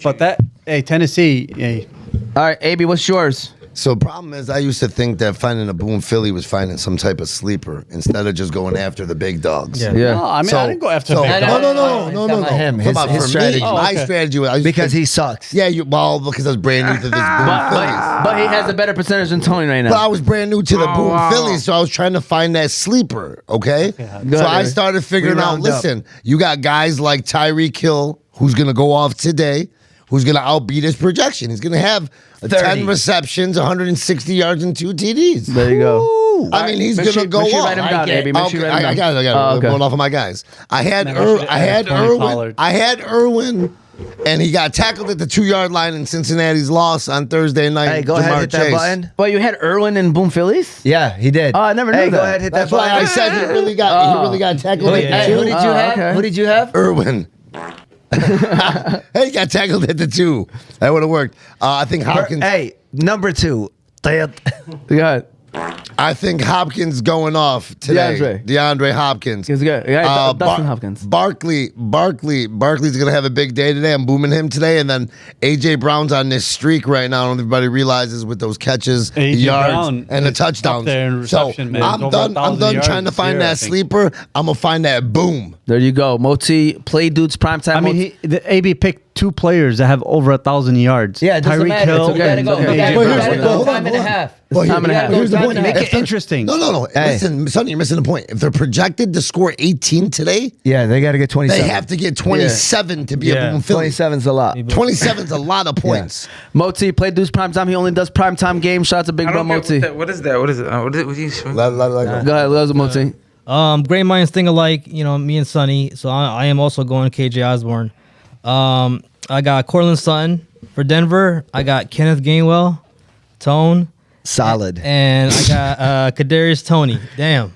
But Tennessee. Hey, All right, AB, what's yours? So the problem is, I used to think that finding a boom Philly was finding some type of sleeper instead of just going after the big dogs. Yeah. Yeah. No, I mean, So- I didn't go after so- big no, dogs. no. Him. Come on, His for strategy. me, my okay. strategy was I used Because to, he sucks. yeah, because I was brand new to this boom Phillies. But he has a better percentage than Tony right now. But I was brand new to the boom wow. Phillies, so I was trying to find that sleeper. Okay, Go so ahead, I Eric. started figuring out. round up. Listen, you got guys like Tyreek Hill, who's gonna go off today, who's gonna outbeat his projection. He's gonna have 30. 10 receptions, 160 yards, and 2 TDs. There you go. I mean, he's Make gonna sure- go make sure you off. write him down, AB. Make sure you write him I down. got it. Oh, okay. Going off of my guys. I had Man, I should add Tony Irwin. Pollard. I had Irwin, and he got tackled at the 2-yard line in Cincinnati's loss on Thursday night. Hey, go Jamar ahead, hit that Chase. button. Well, you had Irwin and Boom Phillies? Yeah, he did. Oh, I never knew Hey, go that. ahead, hit That's that why button. I said he really got tackled Yeah, at yeah, the Hey, who 2. did you Oh, have? okay. Who did you have? Irwin. Hey, he got tackled at the 2. That would have worked. I think Hopkins. Hey, number 2. You got it. I think Hopkins going off today. DeAndre Hopkins. He's good. Yeah, Dustin Hopkins. Barkley's gonna have a big day today. I'm booming him today, and then AJ Brown's on this streak right now. And everybody realizes with those catches, A.J. yards, Brown and the is touchdowns. up there in reception, man. I'm Over done. 1,000 I'm done yards trying to this find year, I that think. sleeper. I'm gonna find that boom. There you go. Moti, play dudes primetime. I mean, the AB picked 2 players that have over 1,000 yards. Yeah, it doesn't Tyreek matter. Hill. You gotta go. okay. You gotta Well, go. here's You the- gotta go. hold on, Time and a hold on. half. Well, time and a half. Here's the Time point. and a half. Make it interesting. No. Hey. Listen, Sonny, you're missing the point. If they're projected to score 18 today, Yeah, they got to get 27. they have to get 27 to be a Yeah. boom Philly. 27's a lot. 27's a lot of points. Moti, play dudes primetime. He only does primetime games. Shout out to Big I Bro don't get Moti. what is that? What is it? What is you? Let go. Go ahead, let's Moti. Great minds think alike, me and Sunny. So I am also going KJ Osborne. I got Cortland Sutton for Denver. I got Kenneth Gainwell, Tone, Solid. and I got Kadarius Toney. Damn.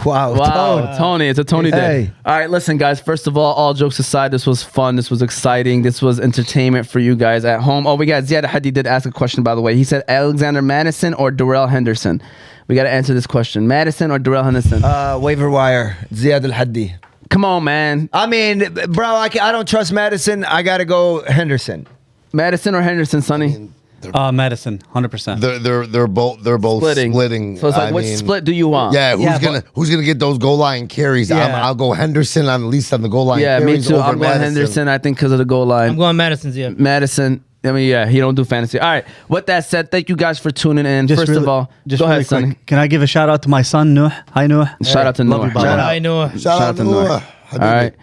Wow. Wow, Tony, it's a Tony day. Hey. All right, listen, guys. First of all jokes aside, this was fun. This was exciting. This was entertainment for you guys at home. Oh, we got Ziad Hadi did ask a question, by the way. He said Alexander Madison or Darrell Henderson. We got to answer this question: Madison or Darrell Henderson? Waiver wire. Ziad Al-Haddi. Come on, man. I mean, bro, I don't trust Madison. I got to go Henderson. Madison or Henderson, Sonny? Madison, 100%. They're both splitting. So it's like, I which mean, split do you want? Yeah, Yeah, who's gonna get those goal line carries? Yeah. I'll go Henderson on at least on the goal line. Yeah, me carries too. over I'm going Madison. Henderson. I think because of the goal line. I'm going Madison's, yeah. Madison. I mean, yeah, he don't do fantasy. All right. With that said, thank you guys for tuning in. Just First really- of all, just go really ahead, Sonny. quick, can I give a shout out to my son, Nuh? Hi, Nuh. Shout out to Love Noah. you, brother. Shout out. I know. Shout out to Noah. All right.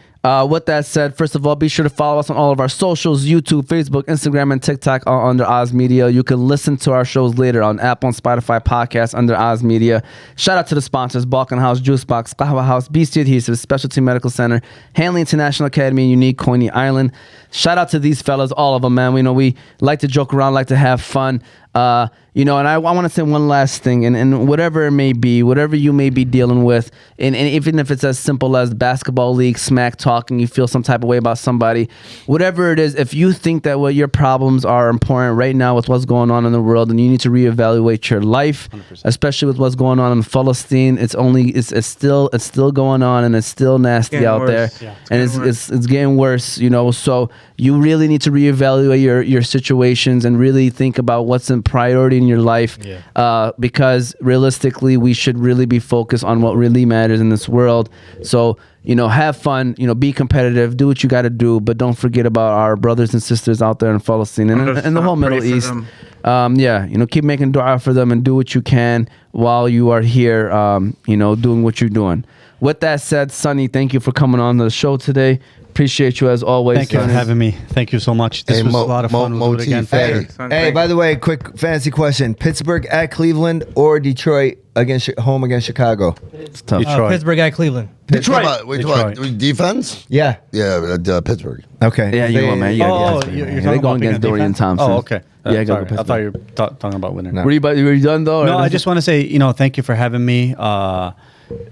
With that said, first of all, be sure to follow us on all of our socials: YouTube, Facebook, Instagram, and TikTok, all under Oz Media. You can listen to our shows later on Apple and Spotify podcasts under Oz Media. Shout out to the sponsors: Balkan House, Juice Box, Qahwah House, BC Adhesives, Specialty Medical Center, Hanley International Academy, and Unique Coney Island. Shout out to these fellas, all of them, man. We know we like to joke around, like to have fun. And I want to say one last thing, and whatever it may be, whatever you may be dealing with, and even if it's as simple as basketball league smack talking, you feel some type of way about somebody, whatever it is, if you think that what your problems are important right now with what's going on in the world, and you need to reevaluate your life, 100%. especially with what's going on in Palestine. It's still going on, and it's still nasty Getting out worse. there, Yeah, and it's getting worse. So you really need to reevaluate your situations and really think about what's in priority in your life, because realistically we should really be focused on what really matters in this world. So have fun, be competitive, do what you got to do, but don't forget about our brothers and sisters out there in Palestine and in the whole Middle Pray for East. them. Keep making dua for them and do what you can while you are here, doing what you're doing. With that said, Sonny, thank you for coming on the show today. Appreciate you as always. Thank you for Sonny. having me. Thank you so much. This Hey, was Mo- a lot of Mo- fun. We'll do it Motif, again. hey. Thank you. Son, Hey, thank by you. the way, quick fantasy question: Pittsburgh at Cleveland or Detroit home against Chicago? It's tough. Detroit. Pittsburgh at Cleveland. Detroit. Detroit. Defense? Yeah. Yeah, Pittsburgh. Okay. Yeah, you know, man. You Oh, gotta you're they talking going about against picking a Dorian defense? Thompson. Oh, okay. Yeah, sorry. go I thought you were talking about winning. Were you done though? No, I just want to say, thank you for having me. I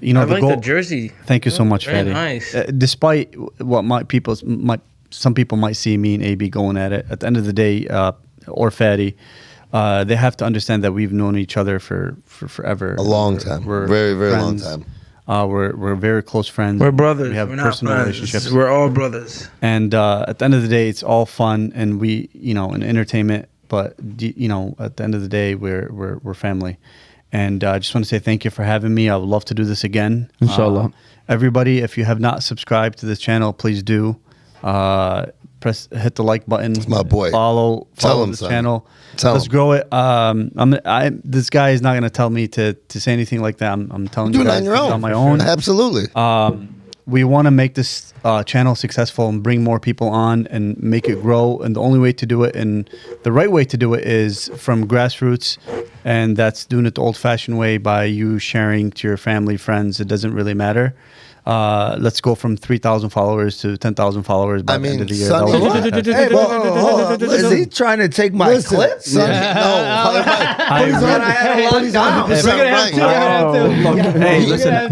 The like goal. the jersey. Thank you so much, Very Fadi. nice. Despite what some people might see me and AB going at it, at the end of the day, or Fadi, they have to understand that we've known each other for forever. A long time. Very, very long friends. time. We're very close friends. We're brothers. We have We're not personal friends. relationships. We're all brothers. And at the end of the day, it's all fun. And we, in entertainment, but you know, at the end of the day, we're family. And I just want to say thank you for having me. I would love to do this again. Inshallah. Everybody, if you have not subscribed to this channel, please do. Hit the like button. My boy. Follow him, this son. channel. Tell Let's him. grow it. This guy is not going to tell me to say anything like that. I'm telling you Do it guys on your own. on my own. Absolutely. We want to make this channel successful and bring more people on and make it grow. And the only way to do it, and the right way to do it, is from grassroots. And that's doing it the old-fashioned way by you sharing to your family, friends. It doesn't really matter. Let's go from 3,000 followers to 10,000 followers by the end of the year. Sonny, That was fantastic. Hey, hold on. Is he trying to take my clip? Sonny, no. But he's I had a he's lockdown. 100% right. Hey, listen.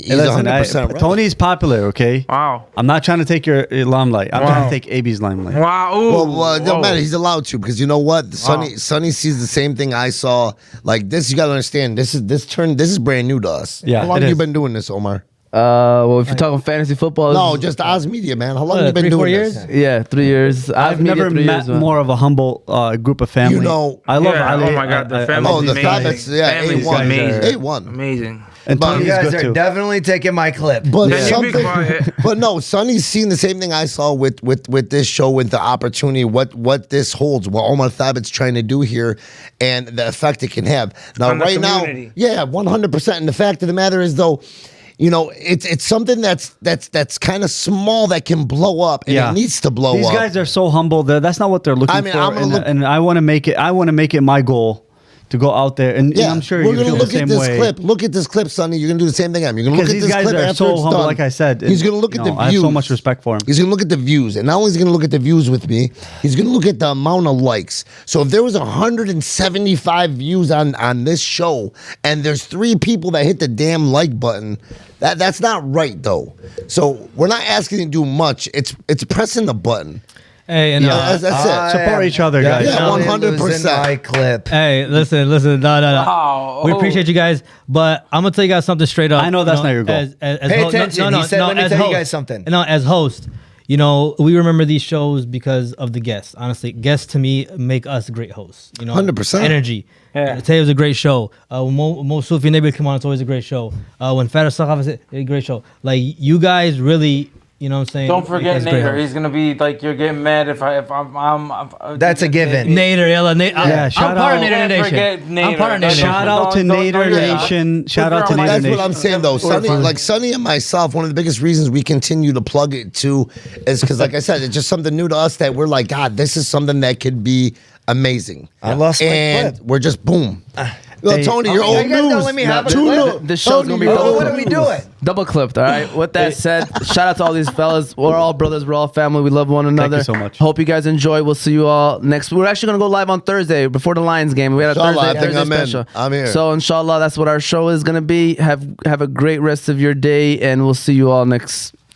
He's 100% right. Tony's popular, okay? Wow. I'm not trying to take your limelight. I'm Wow. trying to take AB's limelight. Wow. Ooh. Well, it don't Whoa. matter. He's allowed to, because you know what? Sonny sees the same thing I saw. Like this, you gotta understand. This is brand new to us. Yeah, How long it have you is. been doing this, Omar? Well, if you're talking fantasy football, No, just Oz Media, man. How long have you been 3-4 doing years? this? yeah, 3 years. I've Media, never 3 met years, man. more of a humble group of family. You know- I love. Yeah, I, oh my God, the I- I family. Oh, love the these amazing. Fabits, yeah, Family's A1. amazing. A1. Amazing. And But- Tony's You guys good are too. definitely taking my clip. But Then you be something, quiet. but no, Sonny's seen the same thing I saw with this show, with the opportunity, what this holds, what Omar Thabit's trying to do here, and the effect it can have. Now, On the right now, community. yeah, 100%. And the fact of the matter is, though, you know, it's something that's kind of small that can blow up, and it needs to blow These up. guys are so humble. That's not what they're looking I mean, for. I'm gonna look- and I want to make it. I want to make it my goal to go out there, and I'm sure we're you gonna feel look the same at this way. clip. Look at this clip, Sonny. You're gonna do the same thing. You're gonna look Because at these this guys clip are after so it's humble, done. like I said. He's gonna look at the views. I have so much respect for him. He's gonna look at the views, and not only is he gonna look at the views with me, he's gonna look at the amount of likes. So if there was 175 views on this show, and there's 3 people that hit the damn like button, that's not right though. So we're not asking you to do much. It's pressing the button. Hey, and That's it. Support each other, guys. Yeah, Definitely 100%. losing my clip. hey, listen, no. Wow. We appreciate you guys, but I'm gonna tell you guys something straight up. I know that's not your goal. As Pay ho- attention. He said, "Let me as tell you host. guys something." No, as host, you know, we remember these shows because of the guests. Honestly, guests to me make us great hosts. You know, 100%. energy. Yeah. Today was a great show. When Mo Sufi and Nabil come on, it's always a great show. When Farah Sakhaf is a great show. Like you guys really. You know what I'm saying? Don't forget That's great Nader. hosts. He's gonna be like, you're getting mad if I'm That's a given. Nader, yalla, Yeah, I'm shout part of out- Nader Nation. Forget I'm Nader. part of Nader Shout Nation. out to Don't- Nader yeah. Nation. Shout out to But Nader That's Nation. what I'm saying though. Sonny and myself, one of the biggest reasons we continue to plug it too is because, like I said, it's just something new to us that we're like, God, this is something that could be amazing. I lost my and clip. we're just boom. Well, Hey, Tony, you're okay, old you guys news. don't let me have a Too clip. new. This show's gonna be Tony, double you're What old are we news. doing? Double clipped, all right? With that said, shout out to all these fellas. We're all brothers. We're all family. We love one another. you so much. Hope you guys enjoy. We'll see you all next. We're actually going to go live on Thursday before the Lions game. We had a Inshallah, I think Thursday I'm in. special. I'm here. So, inshallah, that's what our show is going to be. Have a great rest of your day, and we'll see you all next